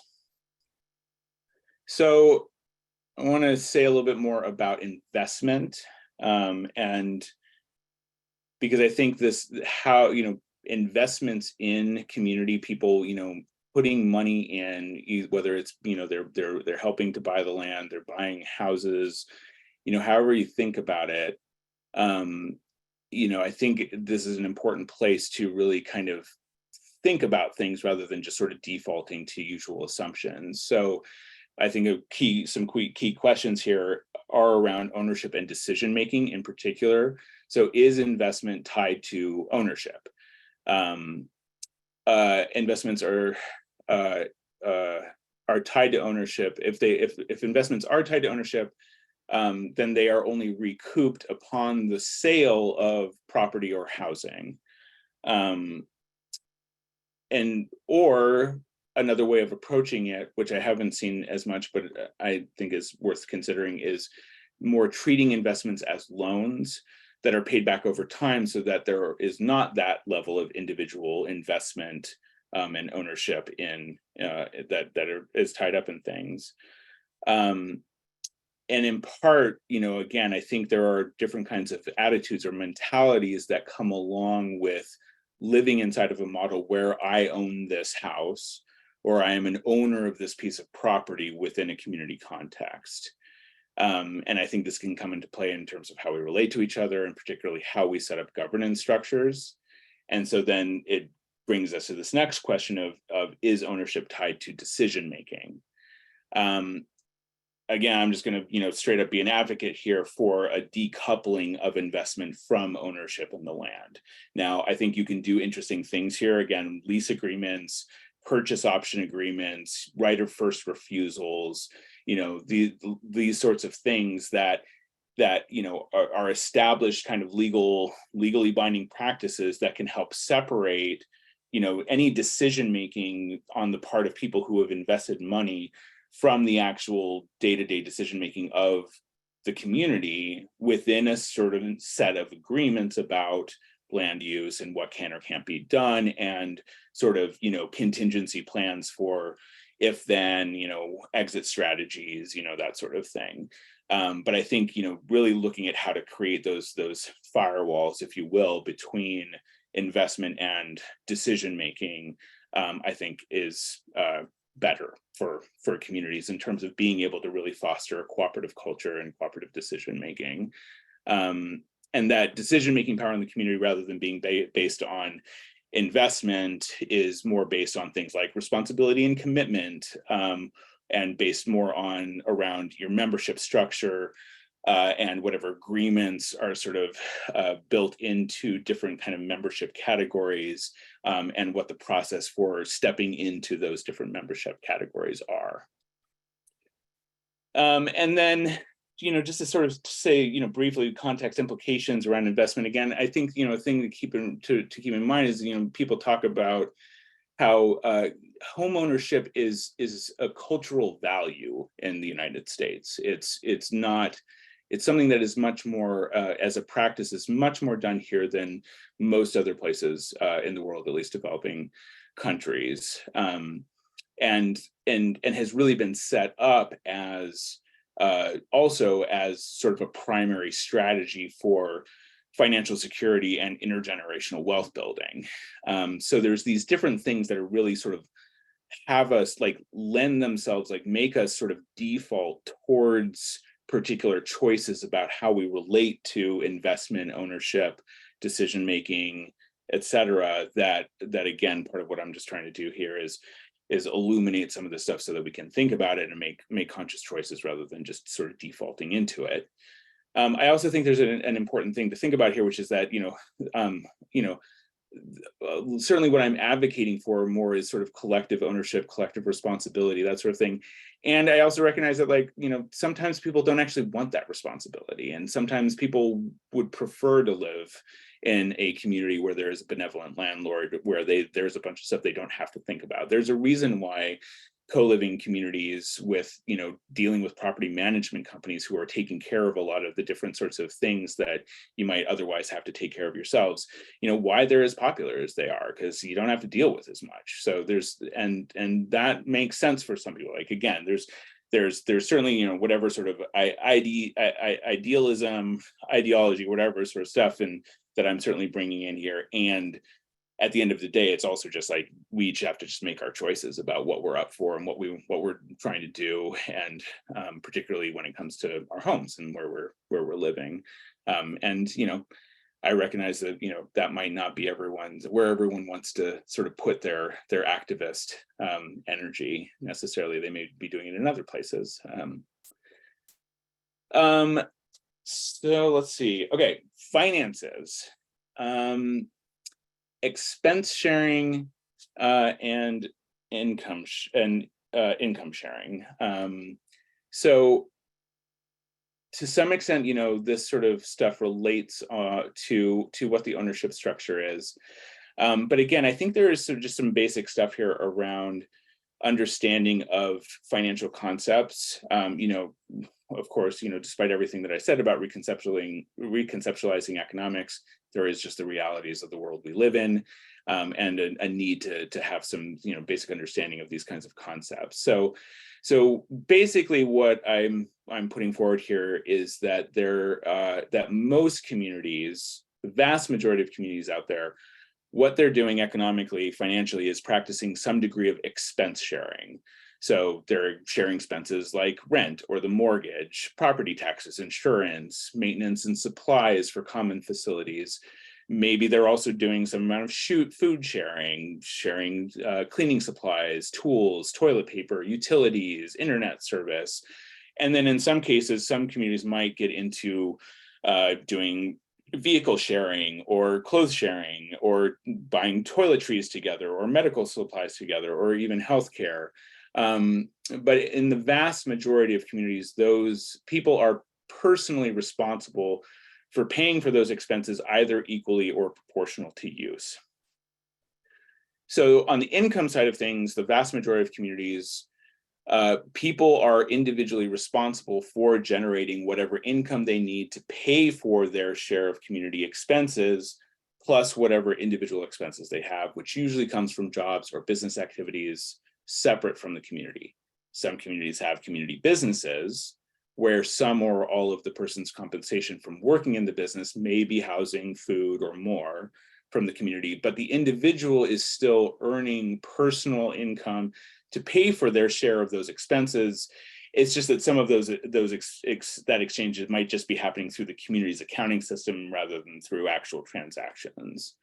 So I want to say a little bit more about investment, and because I think how investments in community, people putting money in, whether it's they're helping to buy the land, they're buying houses, however you think about it, I think this is an important place to really kind of think about things rather than just sort of defaulting to usual assumptions. So I think some key questions here are around ownership and decision making in particular. So is investment tied to ownership? Investments are tied to ownership. If investments are tied to ownership, then they are only recouped upon the sale of property or housing, or another way of approaching it, which I haven't seen as much, but I think is worth considering, is more treating investments as loans that are paid back over time, so that there is not that level of individual investment and ownership in is tied up in things. And in part, again, I think there are different kinds of attitudes or mentalities that come along with living inside of a model where I own this house, or I am an owner of this piece of property within a community context. And I think this can come into play in terms of how we relate to each other, and particularly how we set up governance structures. And so then it brings us to this next question of is ownership tied to decision making? Again, I'm just going to, straight up be an advocate here for a decoupling of investment from ownership in the land. Now, I think you can do interesting things here. Again, lease agreements, purchase option agreements, right of first refusals, these sorts of things that are established kind of legally binding practices that can help separate, any decision making on the part of people who have invested money from the actual day-to-day decision making of the community within a sort of set of agreements about land use and what can or can't be done, and sort of contingency plans for if then, exit strategies, that sort of thing. But I think really looking at how to create those firewalls, if you will, between investment and decision making, I think is better for communities in terms of being able to really foster a cooperative culture and cooperative decision making. And that decision-making power in the community, rather than being based on investment, is more based on things like responsibility and commitment, and based more around your membership structure, and whatever agreements are sort of built into different kind of membership categories, and what the process for stepping into those different membership categories are. And then, just to sort of say, briefly, context implications around investment. Again, I think, a thing to keep in mind is, people talk about how home ownership is a cultural value in the United States. It's something that is much more, as a practice, is much more done here than most other places in the world, at least developing countries, and has really been set up as also as sort of a primary strategy for financial security and intergenerational wealth building. So there's these different things that are really sort of have us lend themselves, make us sort of default towards particular choices about how we relate to investment, ownership, decision making, et cetera. That again, part of what I'm just trying to do here is illuminate some of this stuff so that we can think about it and make conscious choices rather than just sort of defaulting into it. I also think there's an important thing to think about here, which is that certainly what I'm advocating for more is sort of collective ownership, collective responsibility, that sort of thing. And I also recognize that sometimes people don't actually want that responsibility, and sometimes people would prefer to live in a community where there's a benevolent landlord, where there's a bunch of stuff they don't have to think about. There's a reason why co-living communities with dealing with property management companies who are taking care of a lot of the different sorts of things that you might otherwise have to take care of yourselves, why they're as popular as they are, because you don't have to deal with as much. So and that makes sense for some people. Again, there's certainly whatever sort of idealism, ideology, whatever sort of stuff, and that I'm certainly bringing in here. And at the end of the day, it's also just we each have to just make our choices about what we're up for and what we're trying to do, and particularly when it comes to our homes and where we're living. And I recognize that that might not be where everyone wants to sort of put their activist energy necessarily. They may be doing it in other places. So let's see. Okay, finances. Expense sharing and income sharing. So to some extent, this sort of stuff relates to what the ownership structure is. But again, I think there is just some basic stuff here around understanding of financial concepts. Of course, despite everything that I said about reconceptualizing economics, there is just the realities of the world we live in, and a need to have some basic understanding of these kinds of concepts. So basically, what I'm putting forward here is that that most communities, the vast majority of communities out there, what they're doing economically, financially, is practicing some degree of expense sharing. So they're sharing expenses like rent or the mortgage, property taxes, insurance, maintenance and supplies for common facilities. Maybe they're also doing some amount of food sharing, cleaning supplies, tools, toilet paper, utilities, internet service. And then in some cases, some communities might get into doing vehicle sharing or clothes sharing or buying toiletries together or medical supplies together or even healthcare. But in the vast majority of communities, those people are personally responsible for paying for those expenses either equally or proportional to use. So on the income side of things, the vast majority of communities, people are individually responsible for generating whatever income they need to pay for their share of community expenses, plus whatever individual expenses they have, which usually comes from jobs or business activities separate from the community. Some communities have community businesses where some or all of the person's compensation from working in the business may be housing, food, or more from the community, but the individual is still earning personal income to pay for their share of those expenses. It's just that some of that exchange might just be happening through the community's accounting system rather than through actual transactions.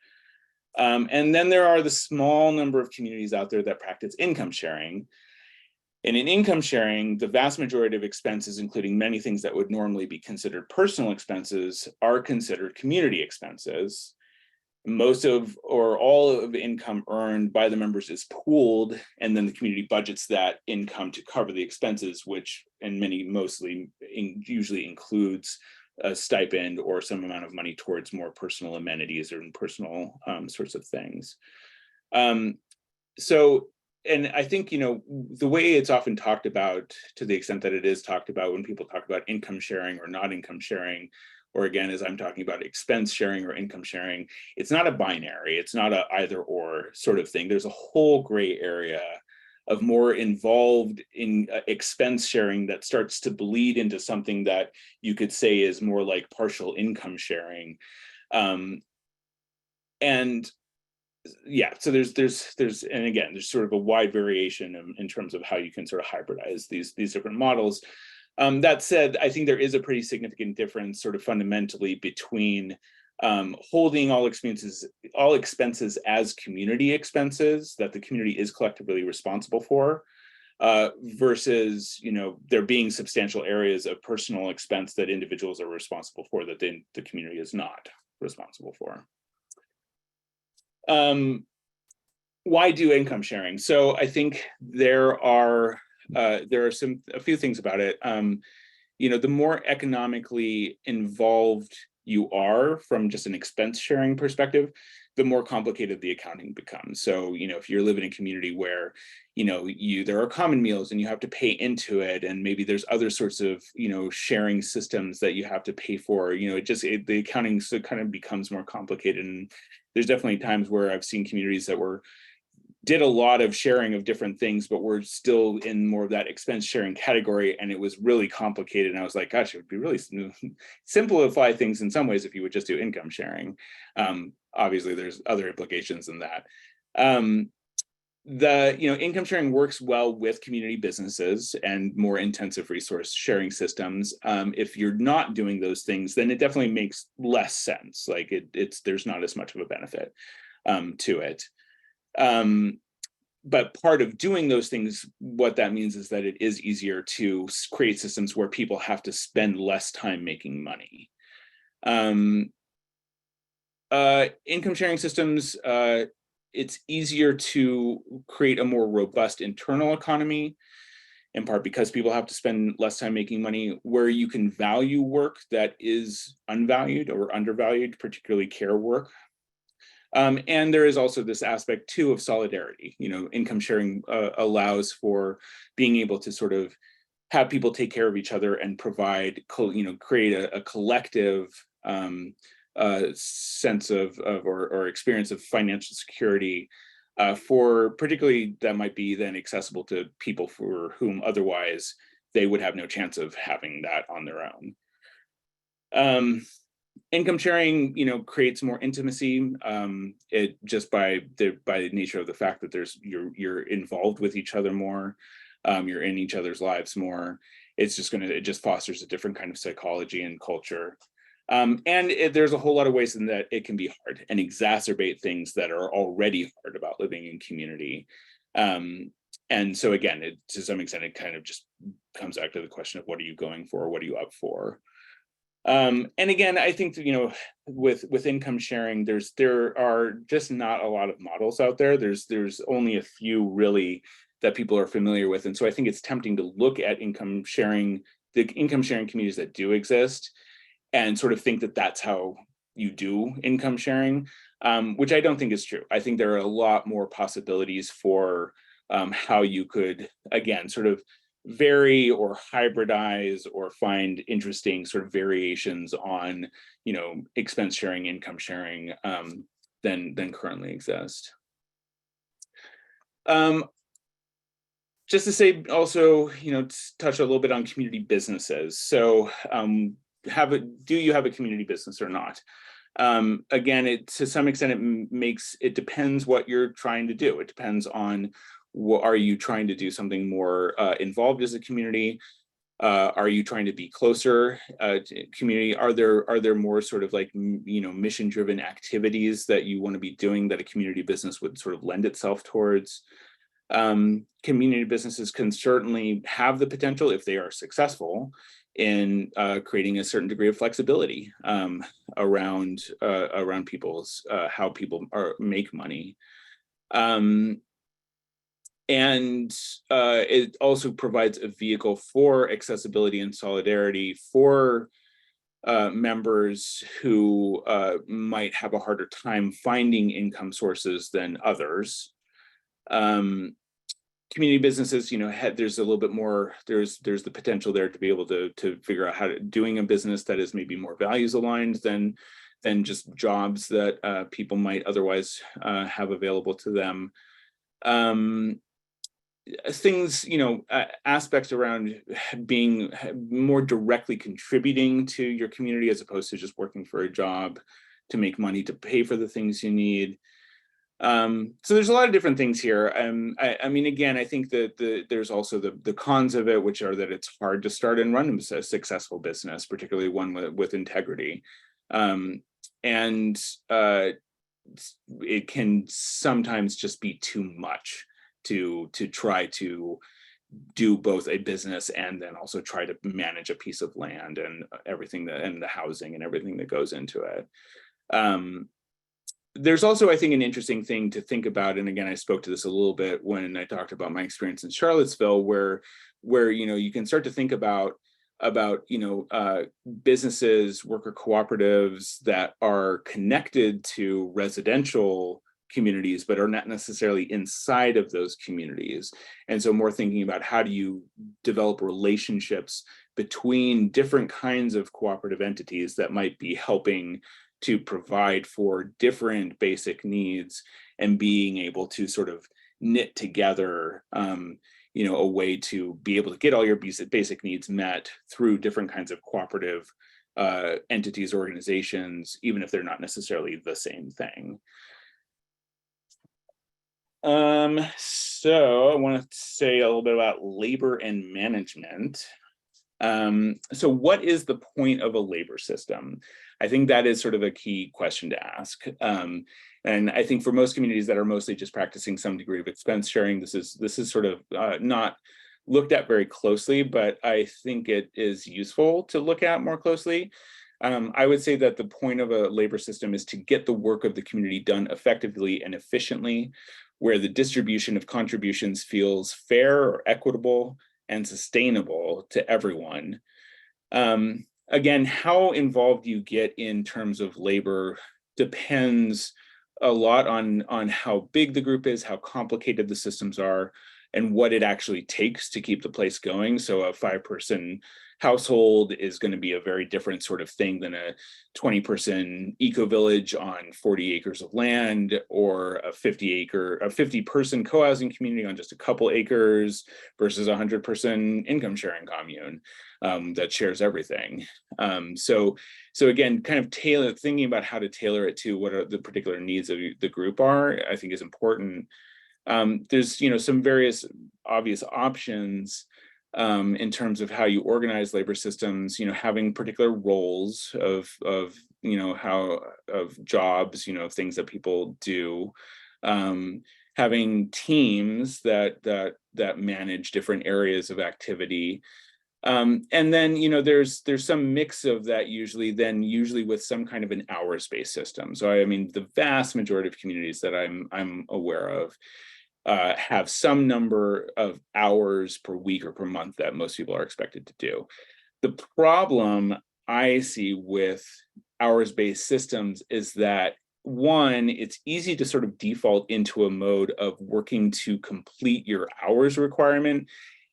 And then there are the small number of communities out there that practice income sharing. And in income sharing, the vast majority of expenses, including many things that would normally be considered personal expenses, are considered community expenses. Most of or all of income earned by the members is pooled, and then the community budgets that income to cover the expenses, which usually includes a stipend or some amount of money towards more personal amenities or personal sorts of things. And I think, the way it's often talked about, to the extent that it is talked about when people talk about income sharing or not income sharing, or again, as I'm talking about expense sharing or income sharing, it's not a binary, it's not a either or sort of thing. There's a whole gray area of more involved in expense sharing that starts to bleed into something that you could say is more like partial income sharing. And yeah, so there's and again, there's sort of a wide variation in terms of how you can sort of hybridize these different models. That said, I think there is a pretty significant difference sort of fundamentally between holding all expenses as community expenses that the community is collectively responsible for, versus there being substantial areas of personal expense that individuals are responsible for that the community is not responsible for. Why do income sharing? So I think there are a few things about it. The more economically involved you are from just an expense sharing perspective, the more complicated the accounting becomes. So, if you're living in a community where, there are common meals and you have to pay into it, and maybe there's other sorts of, sharing systems that you have to pay for, the accounting kind of becomes more complicated. And there's definitely times where I've seen communities that did a lot of sharing of different things, but we're still in more of that expense sharing category. And it was really complicated. And I was like, gosh, it would be really simplify things in some ways if you would just do income sharing. Obviously, there's other implications than that. Income sharing works well with community businesses and more intensive resource sharing systems. If you're not doing those things, then it definitely makes less sense. Like there's not as much of a benefit to it. But part of doing those things, what that means is that it is easier to create systems where people have to spend less time making money. Income sharing systems, it's easier to create a more robust internal economy, in part because people have to spend less time making money, where you can value work that is unvalued or undervalued, particularly care work. And there is also this aspect too of solidarity. Income sharing allows for being able to sort of have people take care of each other and provide, create a collective sense of or experience of financial security for particularly that might be then accessible to people for whom otherwise they would have no chance of having that on their own. Income sharing, creates more intimacy. It just by the nature of the fact that you're involved with each other more, you're in each other's lives more. It just fosters a different kind of psychology and culture. There's a whole lot of ways in that it can be hard and exacerbate things that are already hard about living in community. And so again, to some extent, it kind of just comes back to the question of what are you going for? What are you up for? And again, I think that, with income sharing, there are just not a lot of models out there. There's only a few really that people are familiar with. And so I think it's tempting to look at the income sharing communities that do exist and sort of think that that's how you do income sharing, which I don't think is true. I think there are a lot more possibilities for how you could, again, sort of vary or hybridize or find interesting sort of variations on, expense sharing, income sharing than currently exist. Just to say also, touch a little bit on community businesses. So do you have a community business or not? Again, to some extent, it depends what you're trying to do. It depends on, are you trying to do something more involved as a community? Are you trying to be closer to community? Are there more sort of like, mission-driven activities that you want to be doing that a community business would sort of lend itself towards? Community businesses can certainly have the potential, if they are successful, in creating a certain degree of flexibility around people's how people make money. And it also provides a vehicle for accessibility and solidarity for members who might have a harder time finding income sources than others. Community businesses, there's a little bit more, there's the potential there to be able to figure out how to doing a business that is maybe more values aligned than just jobs that people might otherwise have available to them. Things, aspects around being more directly contributing to your community as opposed to just working for a job to make money to pay for the things you need. So there's a lot of different things here. I mean, again, I think that there's also the cons of it, which are that it's hard to start and run a successful business, particularly one with integrity. And it can sometimes just be too much to try to do both a business and then also try to manage a piece of land and everything and the housing and everything that goes into it. There's also, I think, an interesting thing to think about, and again, I spoke to this a little bit when I talked about my experience in Charlottesville, where you can start to think about businesses, worker cooperatives that are connected to residential communities, but are not necessarily inside of those communities. And so more thinking about how do you develop relationships between different kinds of cooperative entities that might be helping to provide for different basic needs and being able to sort of knit together a way to be able to get all your basic needs met through different kinds of cooperative entities, organizations, even if they're not necessarily the same thing. So I want to say a little bit about labor and management. So what is the point of a labor system? I think that is sort of a key question to ask. And I think for most communities that are mostly just practicing some degree of expense sharing, this is sort of not looked at very closely, but I think it is useful to look at more closely. I would say that the point of a labor system is to get the work of the community done effectively and efficiently, where the distribution of contributions feels fair or equitable and sustainable to everyone. Again, how involved you get in terms of labor depends a lot on how big the group is, how complicated the systems are, and what it actually takes to keep the place going. So a 5-person household is going to be a very different sort of thing than a 20-person eco-village on 40 acres of land, or a 50-person co-housing community on just a couple acres, versus a 100-person income sharing commune that shares everything. So again, kind of thinking about how to tailor it to what are the particular needs of the group are, I think is important. There's some various obvious options in terms of how you organize labor systems. Having particular roles of jobs, things that people do. Having teams that manage different areas of activity. And then there's some mix of that usually with some kind of an hours-based system. So I mean, the vast majority of communities that I'm aware of have some number of hours per week or per month that most people are expected to do. The problem I see with hours-based systems is that, one, it's easy to sort of default into a mode of working to complete your hours requirement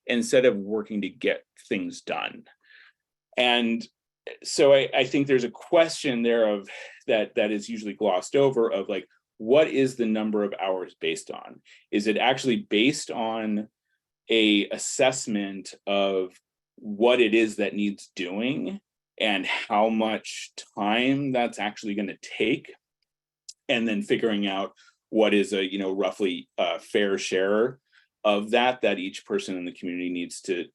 instead of working to get things done. And so I think there's a question there of that is usually glossed over, of like, what is the number of hours based on? Is it actually based on a assessment of what it is that needs doing and how much time that's actually going to take, and then figuring out what is a roughly fair share of that each person in the community needs to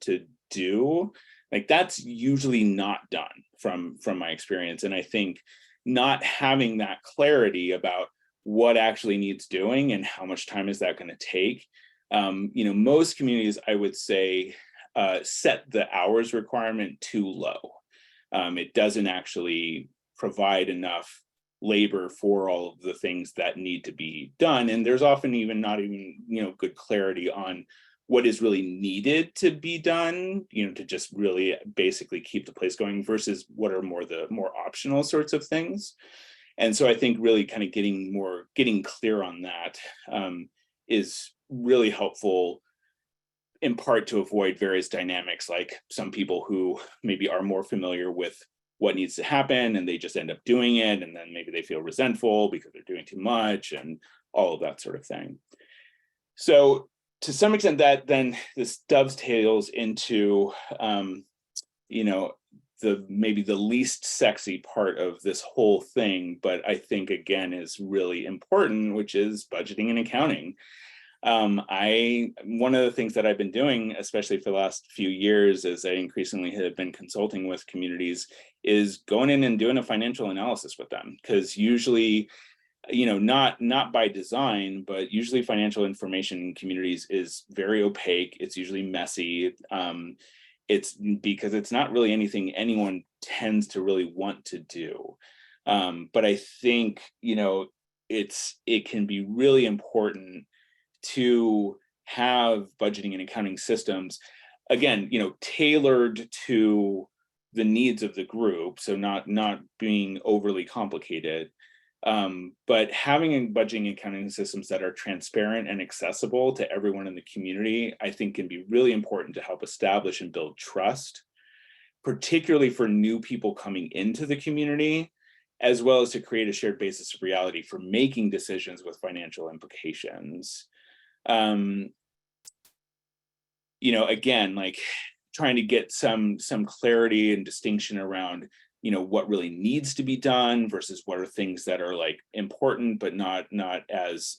do? Like, that's usually not done from my experience. And I think not having that clarity about what actually needs doing and how much time is that going to take, most communities, I would say, set the hours requirement too low. It doesn't actually provide enough labor for all of the things that need to be done, and there's often not even good clarity on what is really needed to be done, to just really basically keep the place going, versus what are the more optional sorts of things. And so I think really kind of getting clear on that is really helpful, in part to avoid various dynamics, like some people who maybe are more familiar with what needs to happen and they just end up doing it, and then maybe they feel resentful because they're doing too much, and all of that sort of thing. So to some extent, that then this dovetails into maybe the least sexy part of this whole thing, but I think again is really important, which is budgeting and accounting. One of the things that I've been doing, especially for the last few years, as I increasingly have been consulting with communities, is going in and doing a financial analysis with them. Because usually, not by design, but usually financial information in communities is very opaque. It's usually messy. It's because it's not really anything anyone tends to really want to do. But I think, it can be really important to have budgeting and accounting systems, again, tailored to the needs of the group, so not being overly complicated, but having budgeting and accounting systems that are transparent and accessible to everyone in the community, I think can be really important to help establish and build trust, particularly for new people coming into the community, as well as to create a shared basis of reality for making decisions with financial implications. Again, like trying to get some clarity and distinction around, what really needs to be done versus what are things that are like important but not as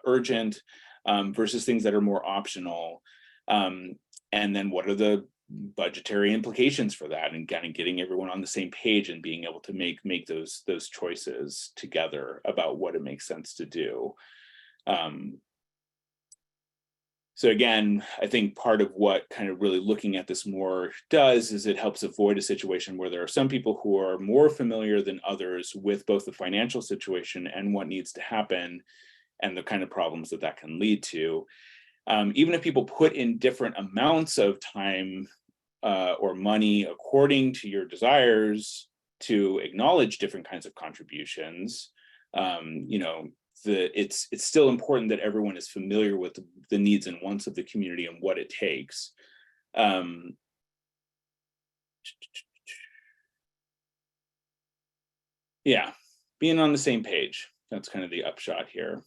urgent, versus things that are more optional, and then what are the budgetary implications for that, and kind of getting everyone on the same page and being able to make those choices together about what it makes sense to do. So again, I think part of what kind of really looking at this more does is it helps avoid a situation where there are some people who are more familiar than others with both the financial situation and what needs to happen and the kind of problems that can lead to. Even if people put in different amounts of time or money according to your desires to acknowledge different kinds of contributions, You know, it's still important that everyone is familiar with the needs and wants of the community and what it takes. Yeah, being on the same page. That's kind of the upshot here.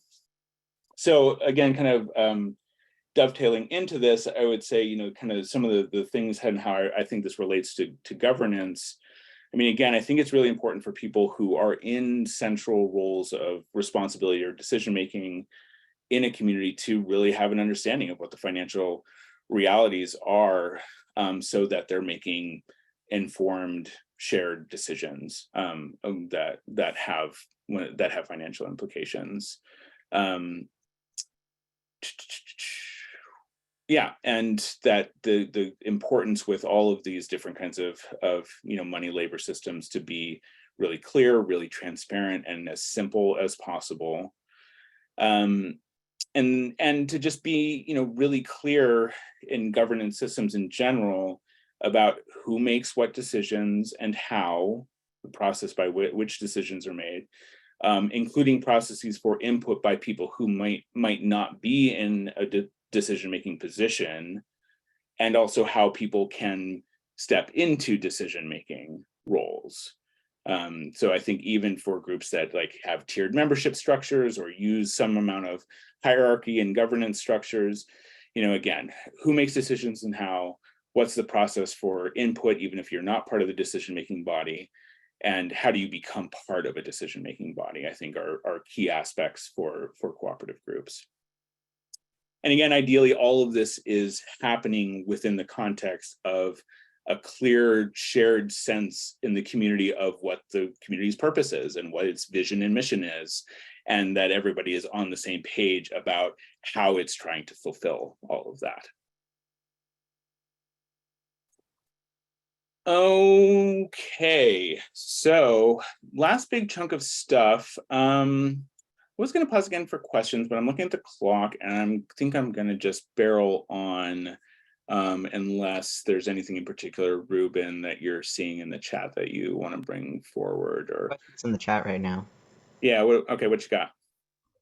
So again, kind of dovetailing into this, I would say, you know, kind of some of the things and how I think this relates to governance. I mean, again, I think it's really important for people who are in central roles of responsibility or decision making in a community to really have an understanding of what the financial realities are, so that they're making informed, shared decisions that have financial implications. Yeah, and that the importance with all of these different kinds of you know, money labor systems to be really clear, really transparent, and as simple as possible. And to just be, you know, really clear in governance systems in general about who makes what decisions and how, the process by which decisions are made, including processes for input by people who might not be in a decision-making position, and also how people can step into decision-making roles. So I think even for groups that like have tiered membership structures or use some amount of hierarchy and governance structures, you know, again, who makes decisions and how, what's the process for input, even if you're not part of the decision-making body, and how do you become part of a decision-making body, I think are key aspects for cooperative groups. And again, ideally, all of this is happening within the context of a clear shared sense in the community of what the community's purpose is and what its vision and mission is, and that everybody is on the same page about how it's trying to fulfill all of that. Okay, so last big chunk of stuff. I was going to pause again for questions, but I'm looking at the clock and I think I'm going to just barrel on, unless there's anything in particular, Ruben, that you're seeing in the chat that you want to bring forward. Or It's in the chat right now. yeah, okay, what you got?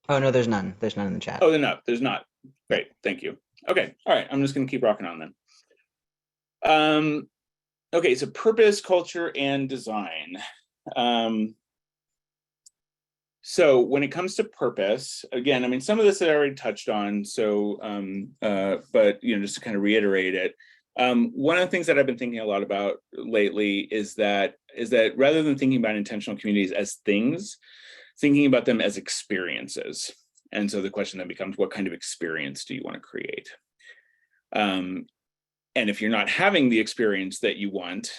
Oh no, there's none. There's none in the chat. Oh, no, there's not. Great, thank you. Okay, all right, I'm just going to keep rocking on then. Okay, so purpose, culture, and design. So when it comes to purpose, again, I mean, some of this I already touched on, so, but, you know, just to kind of reiterate it, one of the things that I've been thinking a lot about lately is that rather than thinking about intentional communities as things, thinking about them as experiences. And so the question then becomes, what kind of experience do you want to create? And if you're not having the experience that you want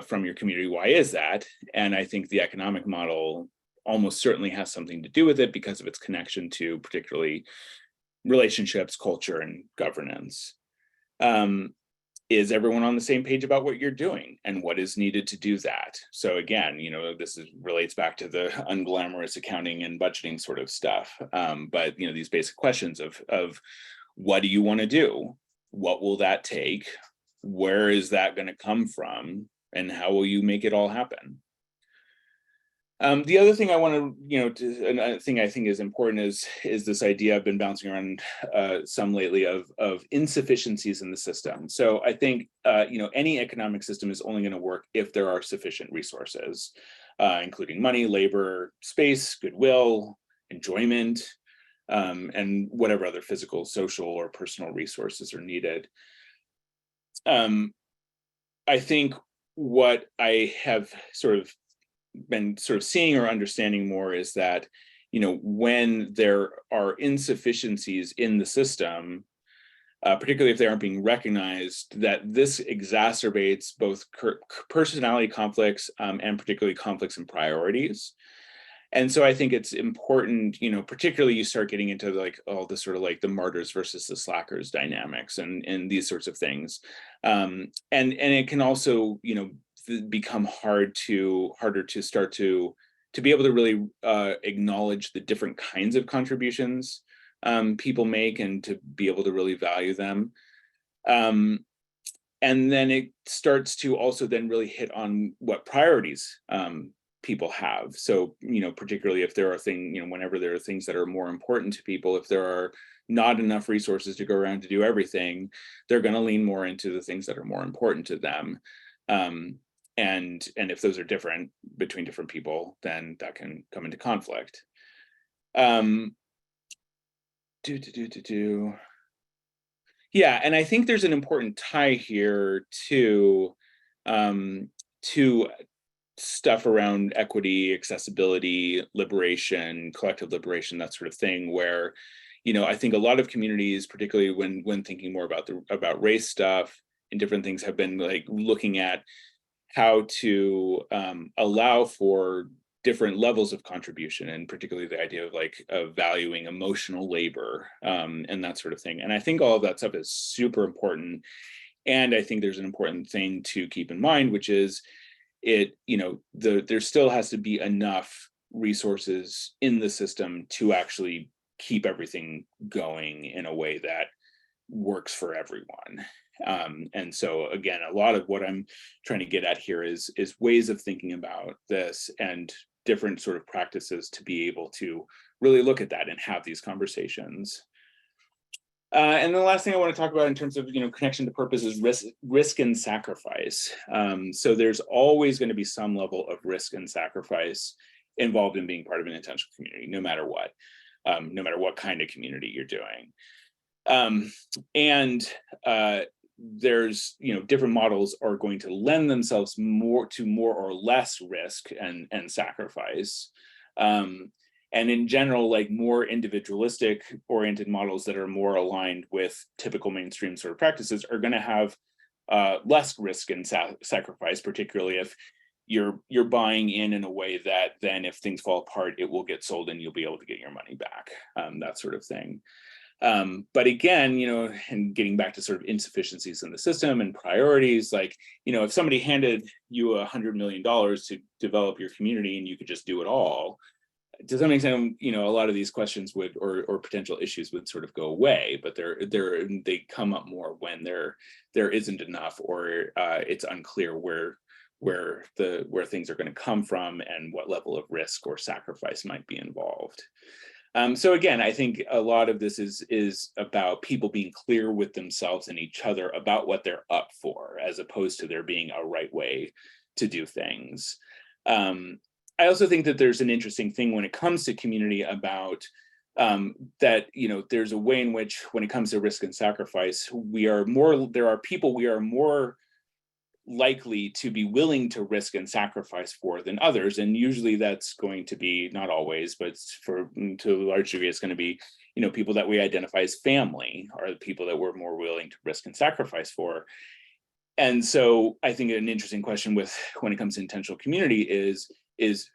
from your community, why is that? And I think the economic model almost certainly has something to do with it because of its connection to particularly relationships, culture, and governance. Is everyone on the same page about what you're doing and what is needed to do that? So again, you know, this relates back to the unglamorous accounting and budgeting sort of stuff. But you know, these basic questions of what do you want to do? What will that take? Where is that going to come from? And how will you make it all happen? The other thing I want to, you know, another thing I think is important is this idea I've been bouncing around some lately of insufficiencies in the system. So I think, you know, any economic system is only going to work if there are sufficient resources, including money, labor, space, goodwill, enjoyment, and whatever other physical, social, or personal resources are needed. I think what I have been seeing or understanding more is that, you know, when there are insufficiencies in the system, particularly if they aren't being recognized, that this exacerbates both personality conflicts and particularly conflicts in priorities. And so I think it's important, you know, particularly you start getting into like all the sort of like the martyrs versus the slackers dynamics and these sorts of things. And it can also, you know, become harder to start to be able to really acknowledge the different kinds of contributions people make and to be able to really value them. And then it starts to also then really hit on what priorities people have. So, particularly if there are things, whenever there are things that are more important to people, if there are not enough resources to go around to do everything, they're going to lean more into the things that are more important to them. And if those are different between different people, then that can come into conflict. Yeah, and I think there's an important tie here to stuff around equity, accessibility, liberation, collective liberation, that sort of thing, where, I think a lot of communities, particularly when thinking more about race stuff and different things, have been like looking at how to allow for different levels of contribution, and particularly the idea of valuing emotional labor, and that sort of thing. And I think all of that stuff is super important. And I think there's an important thing to keep in mind, which is there still has to be enough resources in the system to actually keep everything going in a way that works for everyone. And so again, a lot of what I'm trying to get at here is ways of thinking about this and different sort of practices to be able to really look at that and have these conversations. And the last thing I want to talk about in terms of connection to purpose is risk and sacrifice. So there's always going to be some level of risk and sacrifice involved in being part of an intentional community, no matter what kind of community you're doing. And there's different models are going to lend themselves more or less risk and sacrifice. And in general, like more individualistic oriented models that are more aligned with typical mainstream sort of practices are going to have less risk and sacrifice, particularly if you're buying in a way that then if things fall apart, it will get sold and you'll be able to get your money back, that sort of thing. But again, and getting back to sort of insufficiencies in the system and priorities, like, if somebody handed you $100 million to develop your community and you could just do it all, to some extent, a lot of these questions would, or potential issues would sort of go away, but they come up more when there isn't enough, or it's unclear where things are going to come from and what level of risk or sacrifice might be involved. So again, I think a lot of this is about people being clear with themselves and each other about what they're up for, as opposed to there being a right way to do things. I also think that there's an interesting thing when it comes to community about that, there's a way in which when it comes to risk and sacrifice, there are people we are more likely to be willing to risk and sacrifice for than others. And usually that's going to be, not always, but to a large degree, it's going to be, people that we identify as family are the people that we're more willing to risk and sacrifice for. And so I think an interesting question when it comes to intentional community is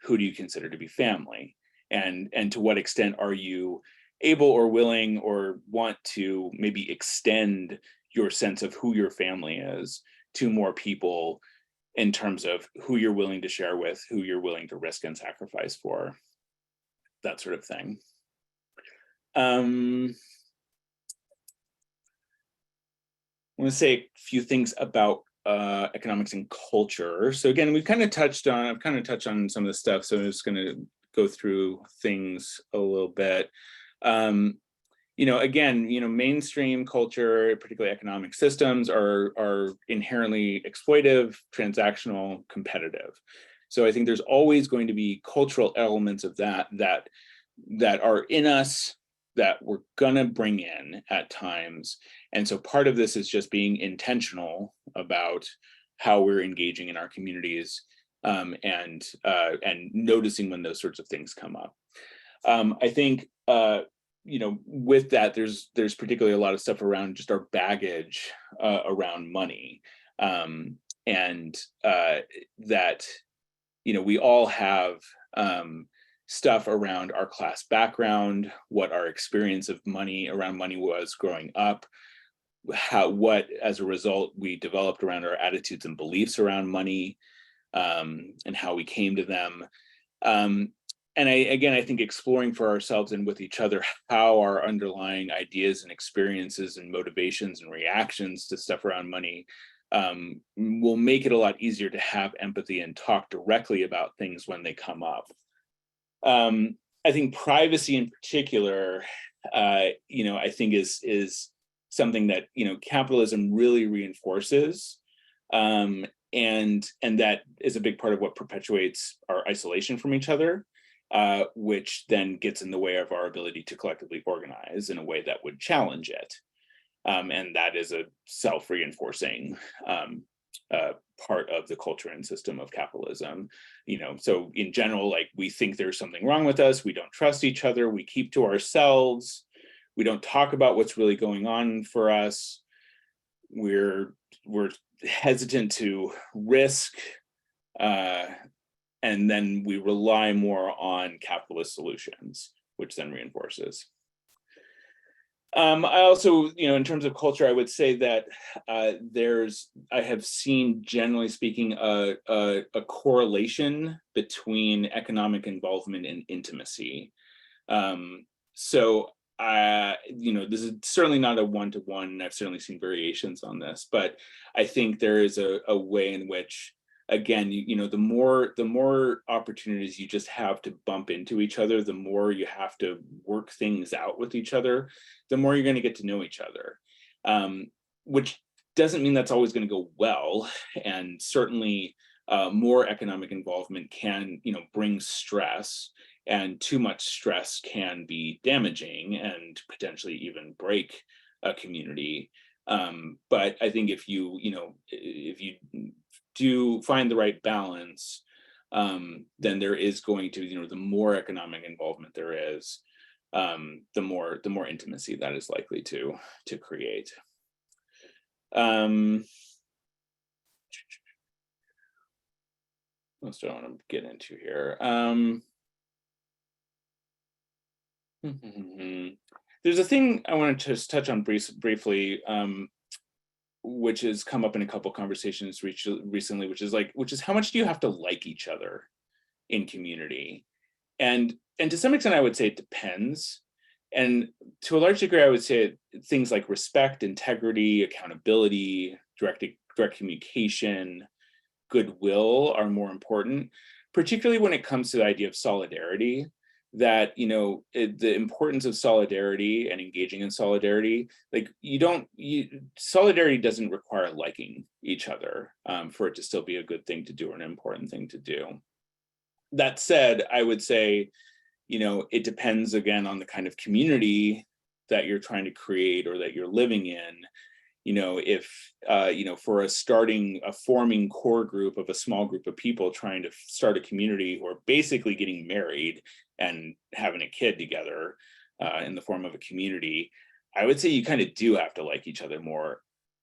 who do you consider to be family? And to what extent are you able or willing or want to maybe extend your sense of who your family is to more people in terms of who you're willing to share with, who you're willing to risk and sacrifice for, that sort of thing. I want to say a few things about economics and culture. So again, I've kind of touched on some of this stuff, so I'm just going to go through things a little bit. Again, mainstream culture, particularly economic systems, are inherently exploitive, transactional, competitive. So I think there's always going to be cultural elements of that are in us that we're gonna bring in at times. And so part of this is just being intentional about how we're engaging in our communities, and noticing when those sorts of things come up. I think with that, there's particularly a lot of stuff around just our baggage around money, and that we all have stuff around our class background, what our experience of around money was growing up, what as a result we developed around our attitudes and beliefs around money, and how we came to them. And I think exploring for ourselves and with each other how our underlying ideas and experiences and motivations and reactions to stuff around money will make it a lot easier to have empathy and talk directly about things when they come up. I think privacy in particular, I think is something that capitalism really reinforces, and that is a big part of what perpetuates our isolation from each other, which then gets in the way of our ability to collectively organize in a way that would challenge it. And that is a self-reinforcing part of the culture and system of capitalism. So in general, like, we think there's something wrong with us, we don't trust each other, we keep to ourselves, we don't talk about what's really going on for us, we're hesitant to risk, and then we rely more on capitalist solutions, which then reinforces. I also, in terms of culture, I would say that I have seen, generally speaking, a correlation between economic involvement and intimacy. So, this is certainly not a one-to-one, and I've certainly seen variations on this, but I think there is a way in which, again, the more opportunities you just have to bump into each other, the more you have to work things out with each other, the more you're going to get to know each other, which doesn't mean that's always going to go well. And certainly more economic involvement can bring stress, and too much stress can be damaging and potentially even break a community. But I think if you do find the right balance, then there is going to, the more economic involvement there is, the more intimacy that is likely to create. What else do I want to get into here? There's a thing I want to just touch on briefly, which has come up in a couple conversations recently, which is how much do you have to like each other in community? And to some extent, I would say it depends. And to a large degree, I would say things like respect, integrity, accountability, direct communication, goodwill are more important, particularly when it comes to the idea of solidarity. That the importance of solidarity and engaging in solidarity, like, solidarity doesn't require liking each other for it to still be a good thing to do or an important thing to do. That said, I would say it depends again on the kind of community that you're trying to create or that you're living in. If for a forming core group of a small group of people trying to start a community who are basically getting married and having a kid together in the form of a community, I would say you kind of do have to like each other more.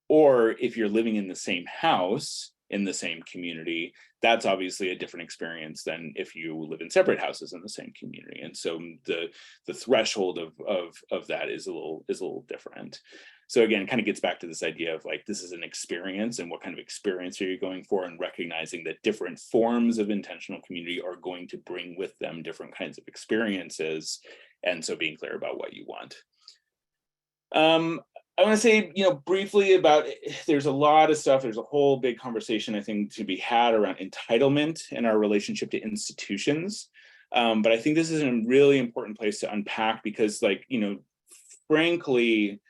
Or if you're living in the same house in the same community, that's obviously a different experience than if you live in separate houses in the same community. And so the threshold of that is a little different. So again, it kind of gets back to this idea of, like, this is an experience, and what kind of experience are you going for, and recognizing that different forms of intentional community are going to bring with them different kinds of experiences. And so being clear about what you want. I want to say, briefly about, there's a lot of stuff, there's a whole big conversation, I think, to be had around entitlement and our relationship to institutions. But I think this is a really important place to unpack because, frankly,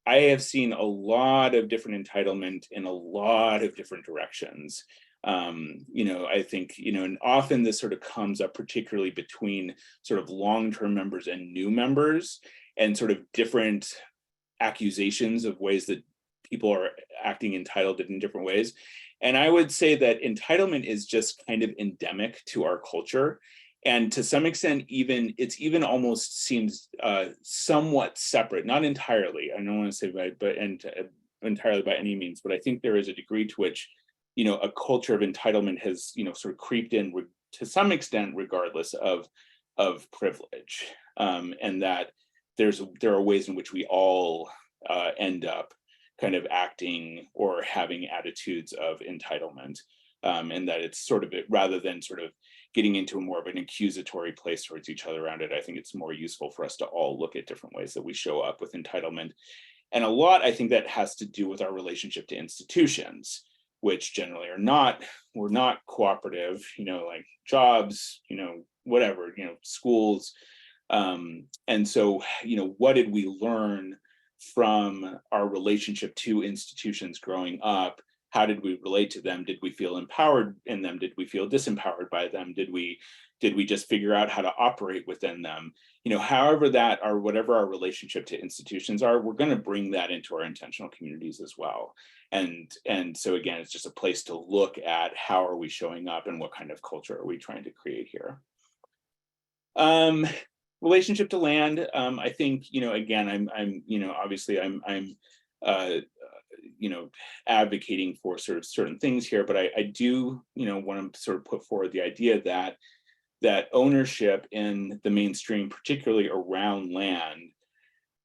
I have seen a lot of different entitlement in a lot of different directions. I think, and often this sort of comes up particularly between sort of long-term members and new members, and sort of different accusations of ways that people are acting entitled in different ways. And I would say that entitlement is just kind of endemic to our culture. And to some extent, it's even almost seems somewhat separate, not entirely. I don't want to say entirely by any means, but I think there is a degree to which, a culture of entitlement has, sort of creeped in to some extent, regardless of privilege, and that there are ways in which we all end up kind of acting or having attitudes of entitlement, and that it's sort of rather than sort of getting into more of an accusatory place towards each other around it. I think it's more useful for us to all look at different ways that we show up with entitlement. And a lot, I think, that has to do with our relationship to institutions, which generally we're not cooperative, like jobs, whatever, schools. And so, what did we learn from our relationship to institutions growing up? How did we relate to them? Did we feel empowered in them? Did we feel disempowered by them? Did we just figure out how to operate within them? However that, or whatever our relationship to institutions are, we're going to bring that into our intentional communities as well. And so again, it's just a place to look at how are we showing up and what kind of culture are we trying to create here. Relationship to land. I think, again, I'm obviously I'm advocating for sort of certain things here, but I do, want to sort of put forward the idea that ownership in the mainstream, particularly around land,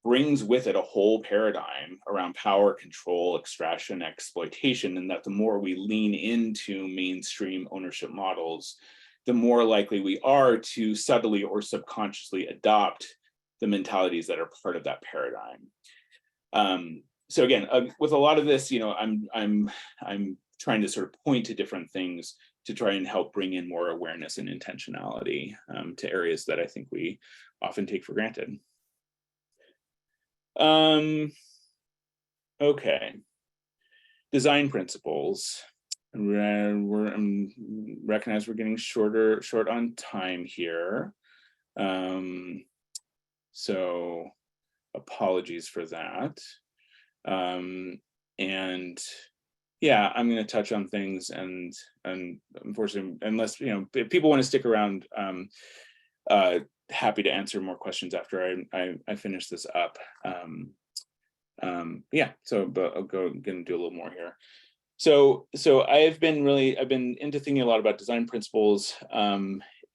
brings with it a whole paradigm around power, control, extraction, exploitation, and that the more we lean into mainstream ownership models, the more likely we are to subtly or subconsciously adopt the mentalities that are part of that paradigm. So again, with a lot of this, I'm trying to sort of point to different things to try and help bring in more awareness and intentionality to areas that I think we often take for granted. Okay, design principles. I recognize we're getting short on time here. So apologies for that. And yeah, I'm going to touch on things, and unfortunately, unless if people want to stick around, happy to answer more questions after I finish this up. Yeah, but I'll gonna do a little more here. So I've been into thinking a lot about design principles,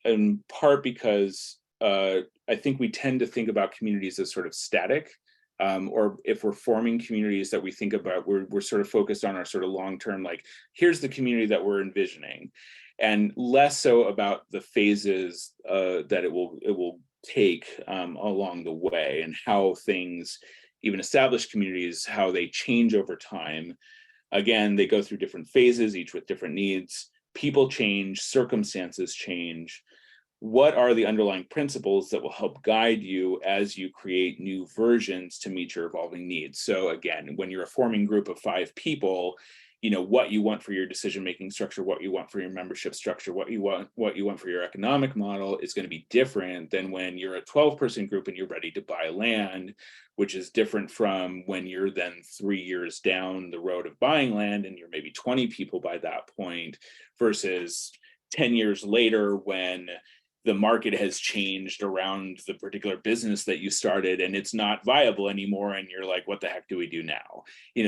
in part because I think we tend to think about communities as sort of static. Or if we're forming communities that we think about, we're sort of focused on our sort of long-term, like, here's the community that we're envisioning, and less so about the phases that it will take along the way, and how things, even established communities, how they change over time. Again, they go through different phases, each with different needs. People change, circumstances change. What are the underlying principles that will help guide you as you create new versions to meet your evolving needs? So again, when you're a forming group of 5 people, what you want for your decision-making structure, what you want for your membership structure, what you want for your economic model is going to be different than when you're a 12-person group and you're ready to buy land, which is different from when you're then 3 years down the road of buying land and you're maybe 20 people by that point, versus 10 years later when the market has changed around the particular business that you started and it's not viable anymore, and you're like, what the heck do we do now?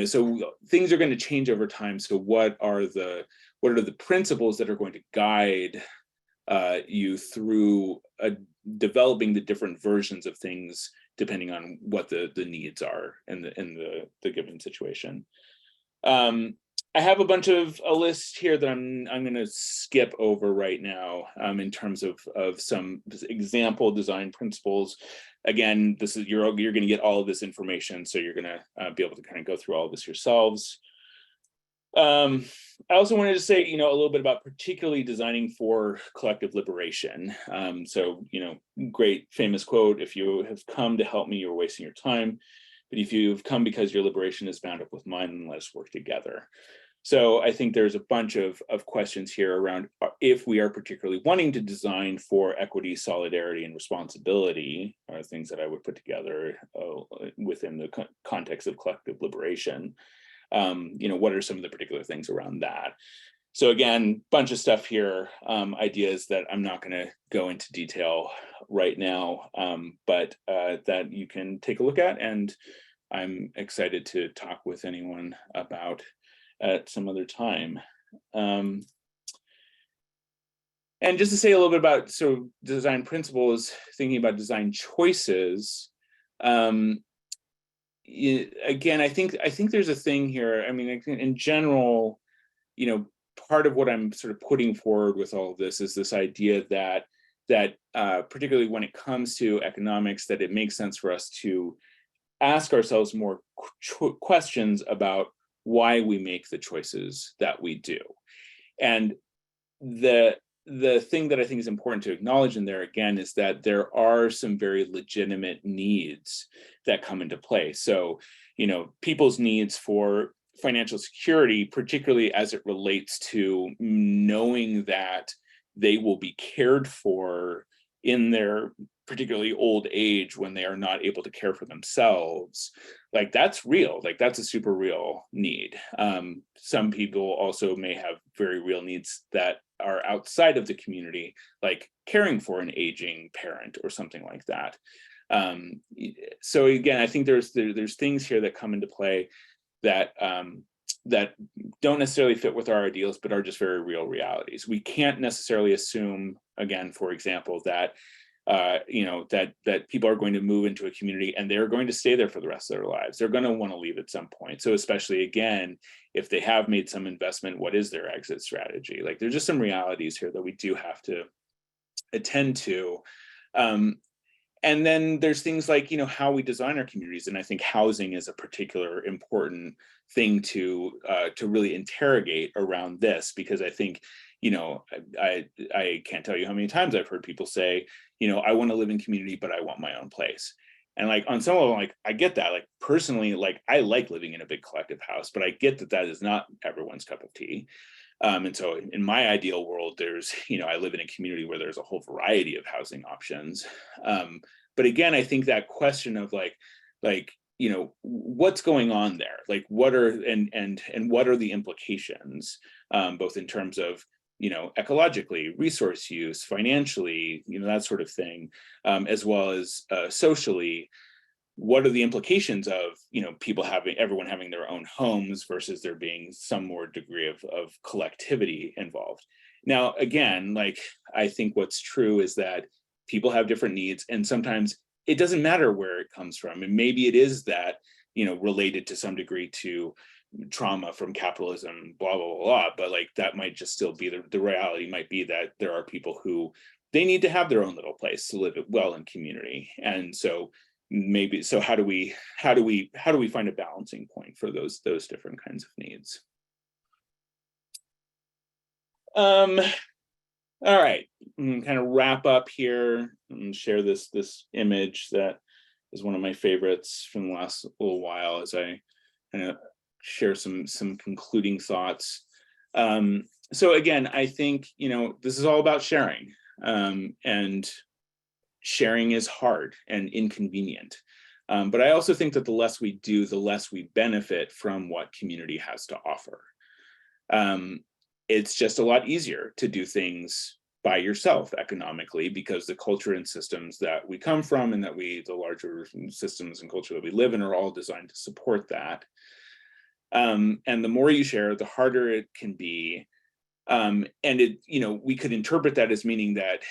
So things are going to change over time. So what are the principles that are going to guide you through developing the different versions of things depending on what the needs are in the given situation? I have a bunch of a list here that I'm going to skip over right now in terms of some example design principles. Again, this is you're going to get all of this information, so you're going to be able to kind of go through all of this yourselves. I also wanted to say, a little bit about particularly designing for collective liberation. So, great famous quote: "If you have come to help me, you're wasting your time. But if you've come because your liberation is bound up with mine, then let us work together." So I think there's a bunch of questions here around if we are particularly wanting to design for equity, solidarity, and responsibility, are things that I would put together within the context of collective liberation. What are some of the particular things around that? So again, bunch of stuff here, ideas that I'm not going to go into detail right now, but that you can take a look at, and I'm excited to talk with anyone about at some other time. And just to say a little bit about design principles, thinking about design choices. Again, I think there's a thing here. I mean, in general, part of what I'm sort of putting forward with all of this is this idea that particularly when it comes to economics, that it makes sense for us to ask ourselves more questions about why we make the choices that we do. And the thing that I think is important to acknowledge in there again is that there are some very legitimate needs that come into play. So, people's needs for financial security, particularly as it relates to knowing that they will be cared for in their particularly old age when they are not able to care for themselves, like that's real, like that's a super real need. Some people also may have very real needs that are outside of the community, like caring for an aging parent or something like that. So again, I think there's things here that come into play that that don't necessarily fit with our ideals, but are just very real realities. We can't necessarily assume, again, for example, that that people are going to move into a community and they're going to stay there for the rest of their lives. They're going to want to leave at some point. So especially again, if they have made some investment, what is their exit strategy? Like there's just some realities here that we do have to attend to. And then there's things like, how we design our communities. And I think housing is a particular important thing to really interrogate around this, because I think, I can't tell you how many times I've heard people say, I want to live in community, but I want my own place. And like on some level, like I get that. Like personally, like I like living in a big collective house, but I get that that is not everyone's cup of tea. And so in my ideal world, there's, I live in a community where there's a whole variety of housing options. But again, I think that question of what's going on there? Like what are, and what are the implications, both in terms of, ecologically, resource use, financially, that sort of thing, as well as socially. What are the implications of everyone having their own homes versus there being some more degree of collectivity involved? Now again, like I think what's true is that people have different needs, and sometimes it doesn't matter where it comes from, and maybe it is that related to some degree to trauma from capitalism, blah blah blah, blah. But like that might just still be the reality might be that there are people who they need to have their own little place to live well in community. And so maybe, so how do we find a balancing point for those different kinds of needs? All right, kind of wrap up here and share this image that is one of my favorites from the last little while as I kind of share some concluding thoughts. So again, I think this is all about sharing, and sharing is hard and inconvenient. But I also think that the less we do, the less we benefit from what community has to offer. It's just a lot easier to do things by yourself economically, because the culture and systems that we come from and that the larger systems and culture that we live in are all designed to support that. And the more you share, the harder it can be. And it, we could interpret that as meaning that,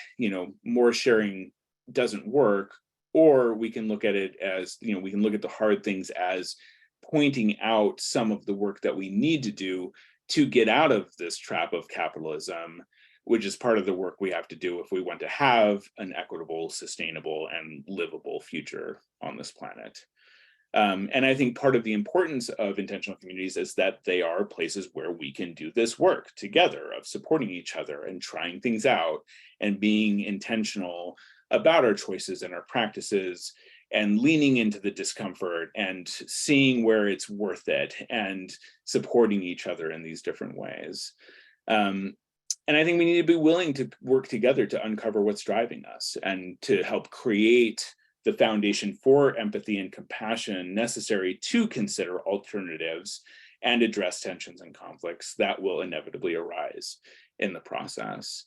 more sharing doesn't work, or we can look at it as, we can look at the hard things as pointing out some of the work that we need to do to get out of this trap of capitalism, which is part of the work we have to do if we want to have an equitable, sustainable, and livable future on this planet. And I think part of the importance of intentional communities is that they are places where we can do this work together, of supporting each other and trying things out and being intentional about our choices and our practices, and leaning into the discomfort and seeing where it's worth it and supporting each other in these different ways. And I think we need to be willing to work together to uncover what's driving us and to help create the foundation for empathy and compassion necessary to consider alternatives and address tensions and conflicts that will inevitably arise in the process.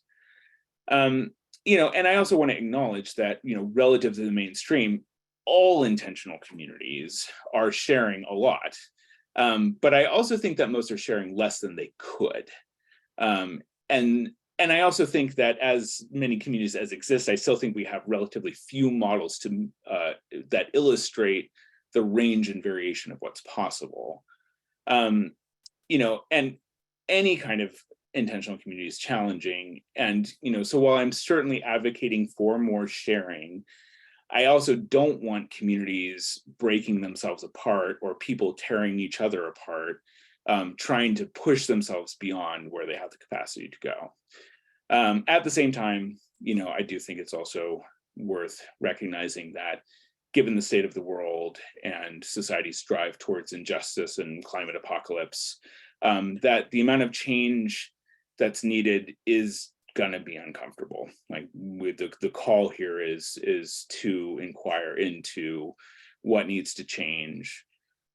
And I also want to acknowledge that, relative to the mainstream, all intentional communities are sharing a lot. But I also think that most are sharing less than they could. And I also think that as many communities as exist, I still think we have relatively few models to that illustrate the range and variation of what's possible. And any kind of intentional community is challenging. And, so while I'm certainly advocating for more sharing, I also don't want communities breaking themselves apart or people tearing each other apart, trying to push themselves beyond where they have the capacity to go. At the same time, I do think it's also worth recognizing that given the state of the world and society's drive towards injustice and climate apocalypse, that the amount of change that's needed is gonna be uncomfortable. Like with the call here is to inquire into what needs to change,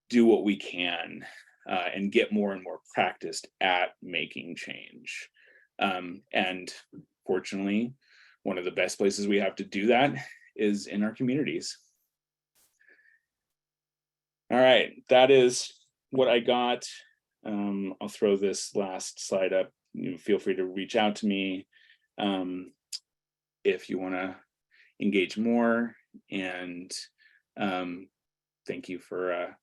do what we can, and get more and more practiced at making change. And fortunately, one of the best places we have to do that is in our communities. All right, that is what I got. I'll throw this last slide up. Feel free to reach out to me if you want to engage more. And thank you for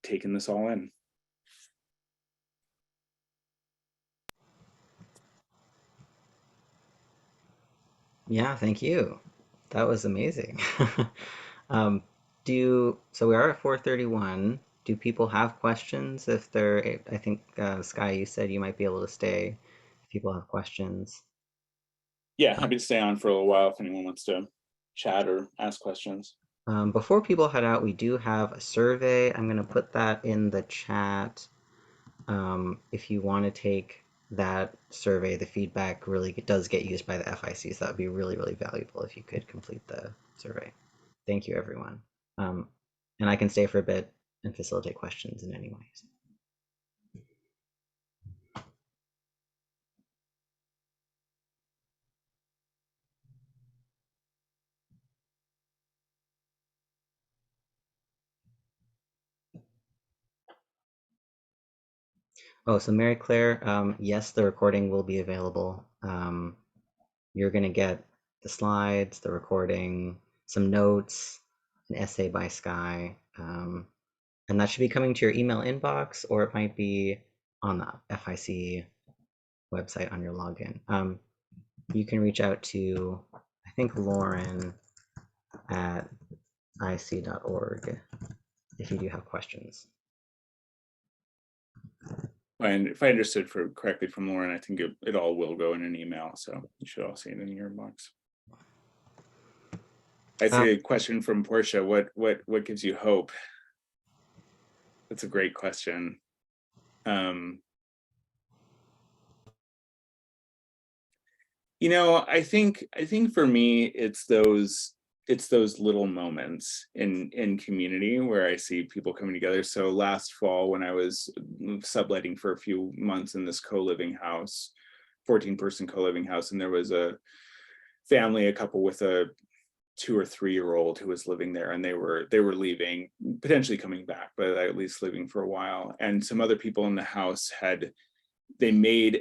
taking this all in. Yeah, thank you. That was amazing. So we are at 4:31. Do people have questions? If they're, I think, Sky, you said you might be able to stay if people have questions. Yeah, happy to stay on for a little while if anyone wants to chat or ask questions. Before people head out, we do have a survey. I'm going to put that in the chat. If you want to take that survey, the feedback really does get used by the FIC, so that would be really, really valuable if you could complete the survey. Thank you, everyone. And I can stay for a bit and facilitate questions in any ways. Oh, so Mary Claire, yes, the recording will be available. You're going to get the slides, the recording, some notes, an essay by Sky, and that should be coming to your email inbox, or it might be on the FIC website on your login. You can reach out to, I think, Lauren at ic.org if you do have questions. And if I understood correctly from Lauren, I think it all will go in an email, so you should all see it in your inbox. I see a question from Portia. What gives you hope? That's a great question. I think for me it's those little moments in community where I see people coming together. So last fall, when I was subletting for a few months in this co-living house, 14-person co-living house, and there was a family, a couple with a 2 or 3-year-old who was living there, and they were leaving, potentially coming back, but at least living for a while. And some other people in the house they made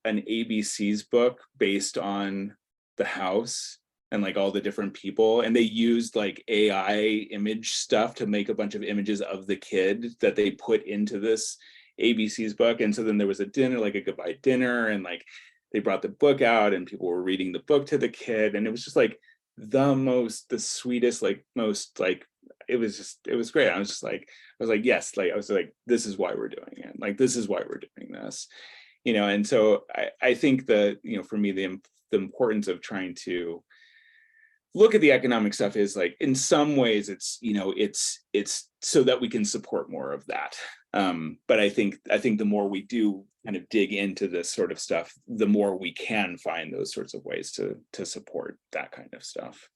an ABC's book based on the house and like all the different people, and they used like AI image stuff to make a bunch of images of the kid that they put into this ABC's book. And so then there was a dinner, like a goodbye dinner, and like they brought the book out and people were reading the book to the kid, and it was just like the sweetest, like most like it was great. I was like, yes, like I was like, this is why we're doing it. Like, this is why we're doing this, and so I think that, for me, the importance of trying to look at the economic stuff is like, in some ways it's, it's so that we can support more of that. But I think the more we do kind of dig into this sort of stuff, the more we can find those sorts of ways to support that kind of stuff.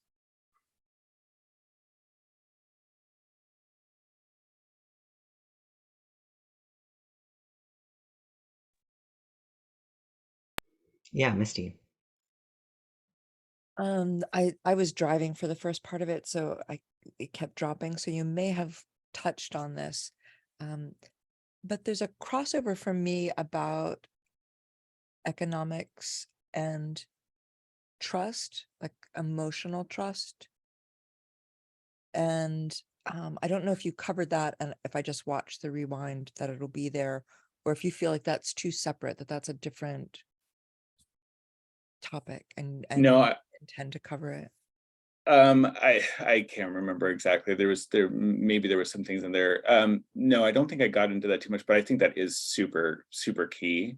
Yeah, Misty. I was driving for the first part of it, so it kept dropping. So you may have touched on this, but there's a crossover for me about economics and trust, like emotional trust. And I don't know if you covered that, and if I just watch the rewind that it'll be there, or if you feel like that's too separate, that's a different topic, and No, you intend to cover it. I can't remember exactly. Maybe there was some things in there. No, I don't think I got into that too much, but I think that is super, super key.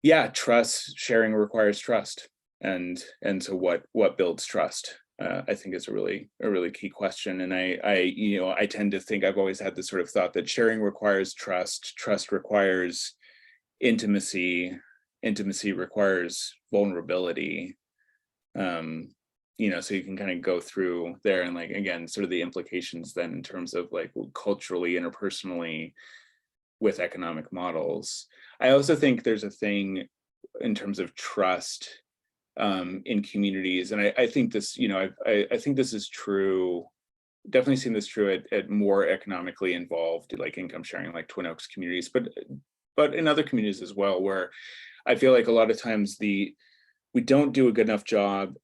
Yeah, trust, sharing requires trust. And so what builds trust? I think is a really key question. And I tend to think, I've always had this sort of thought that sharing requires trust, trust requires intimacy, intimacy requires vulnerability. So you can kind of go through there and, like, again, sort of the implications then in terms of like culturally, interpersonally, with economic models. I also think there's a thing in terms of trust in communities, and I think this, I think this is true. Definitely seen this true at more economically involved, like income sharing, like Twin Oaks communities, but in other communities as well, where I feel like a lot of times we don't do a good enough job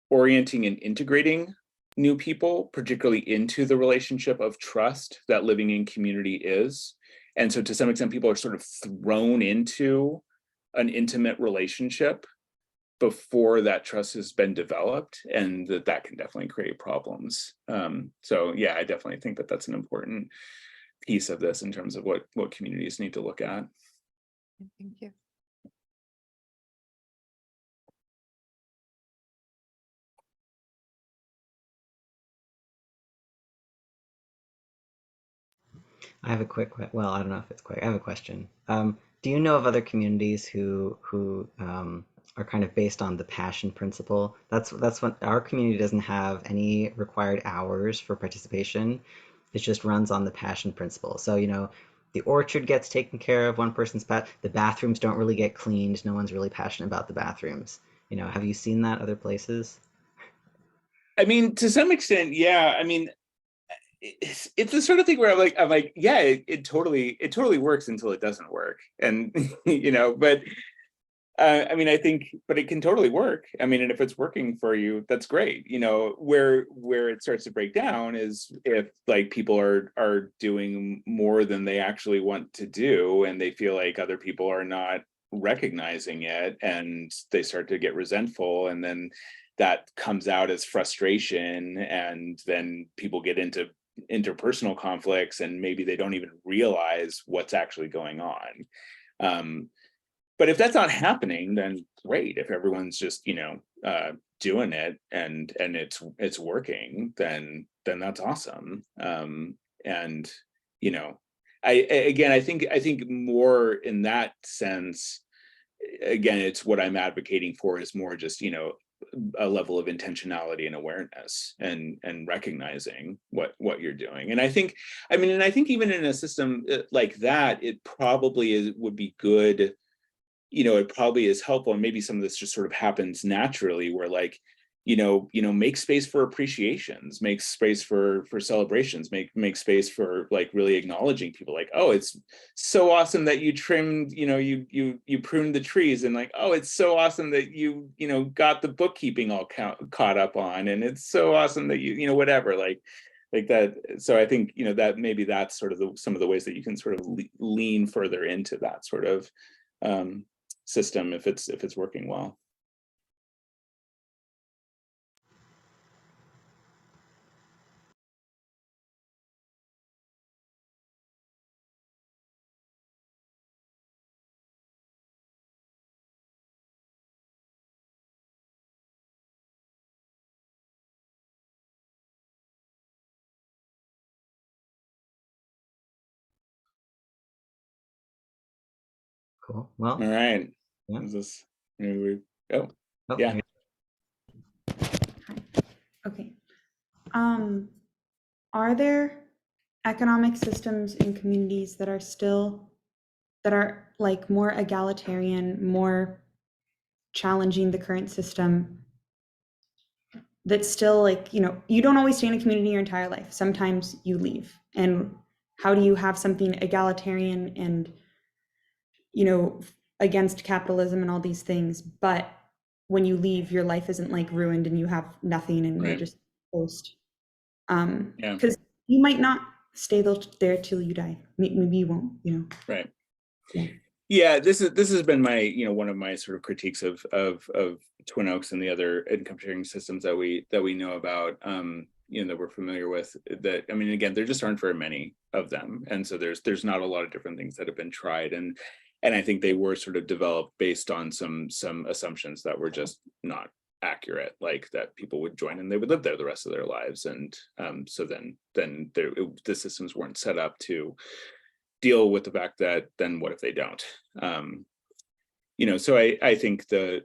orienting and integrating new people, particularly into the relationship of trust that living in community is. And so to some extent, people are sort of thrown into an intimate relationship before that trust has been developed, and that can definitely create problems. So yeah, I definitely think that that's an important piece of this in terms of what communities need to look at. Thank you. I have a well, I don't know if it's quick. I have a question. Do you know of other communities who are kind of based on the passion principle? That's what our community doesn't have any required hours for participation. It just runs on the passion principle. So, the orchard gets taken care of, one person's the bathrooms don't really get cleaned, no one's really passionate about the bathrooms. Have you seen that other places? I mean, to some extent, yeah. I mean, it's the sort of thing where I'm like, yeah, it totally works until it doesn't work. And but I mean, I think, but it can totally work. I mean, and if it's working for you, that's great. Where it starts to break down is if, like, people are doing more than they actually want to do, and they feel like other people are not recognizing it, and they start to get resentful, and then that comes out as frustration, and then people get into interpersonal conflicts, and maybe they don't even realize what's actually going on. But if that's not happening, then great. If everyone's just doing it and it's working, then that's awesome. And I think more in that sense. Again, it's what I'm advocating for is more just a level of intentionality and awareness, and recognizing what you're doing. And I think even in a system like that, it probably would be good. It probably is helpful, and maybe some of this just sort of happens naturally, where, like, make space for appreciations, make space for celebrations, make space for, like, really acknowledging people, like, oh, it's so awesome that you trimmed, you pruned the trees, and, like, oh, it's so awesome that you got the bookkeeping all caught up on, and it's so awesome that you whatever, like that. So I think that maybe that's sort of some of the ways that you can sort of lean further into that sort of system if it's working well. Cool. Well, All right. yeah. Is this maybe oh yeah. Okay. Are there economic systems in communities that are like more egalitarian, more challenging the current system, that still, like, you don't always stay in a community your entire life. Sometimes you leave. And how do you have something egalitarian and, against capitalism and all these things, but when you leave, your life isn't, like, ruined and you have nothing and you're Right. just post. Yeah. Because you might not stay there till you die. Maybe you won't, Right. Yeah. Yeah, this has been my, one of my sort of critiques of Twin Oaks and the other income sharing systems that we know about, that we're familiar with. That, I mean, again, there just aren't very many of them, and so there's not a lot of different things that have been tried, and I think they were sort of developed based on some assumptions that were just not accurate, like that people would join and they would live there the rest of their lives, and so then the systems weren't set up to deal with the fact that then what if they don't. So I think that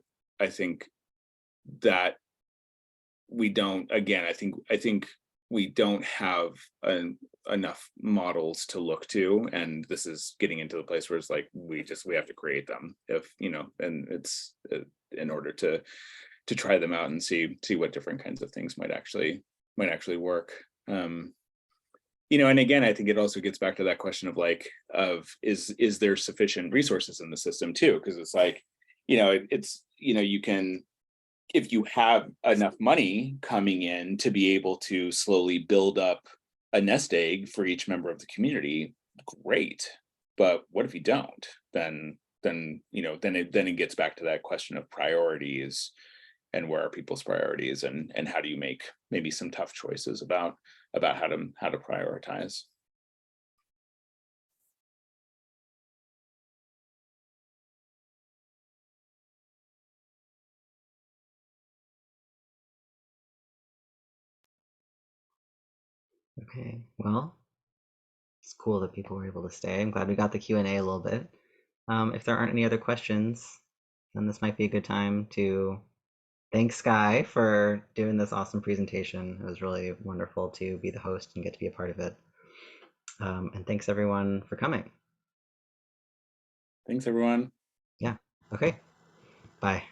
we don't, again, I think we don't have enough models to look to, and this is getting into the place where it's like we have to create them, if and it's in order to try them out and see what different kinds of things might actually work. And again, I think it also gets back to that question of is there sufficient resources in the system too? Because it's like, you can, if you have enough money coming in to be able to slowly build up a nest egg for each member of the community, great. But what if you don't? Then it gets back to that question of priorities, and where are people's priorities, and how do you make maybe some tough choices about how to prioritize. Okay, well, it's cool that people were able to stay. I'm glad we got the Q&A a little bit. If there aren't any other questions, then this might be a good time to thank Sky for doing this awesome presentation. It was really wonderful to be the host and get to be a part of it. And thanks everyone for coming. Thanks, everyone. Yeah, okay, bye.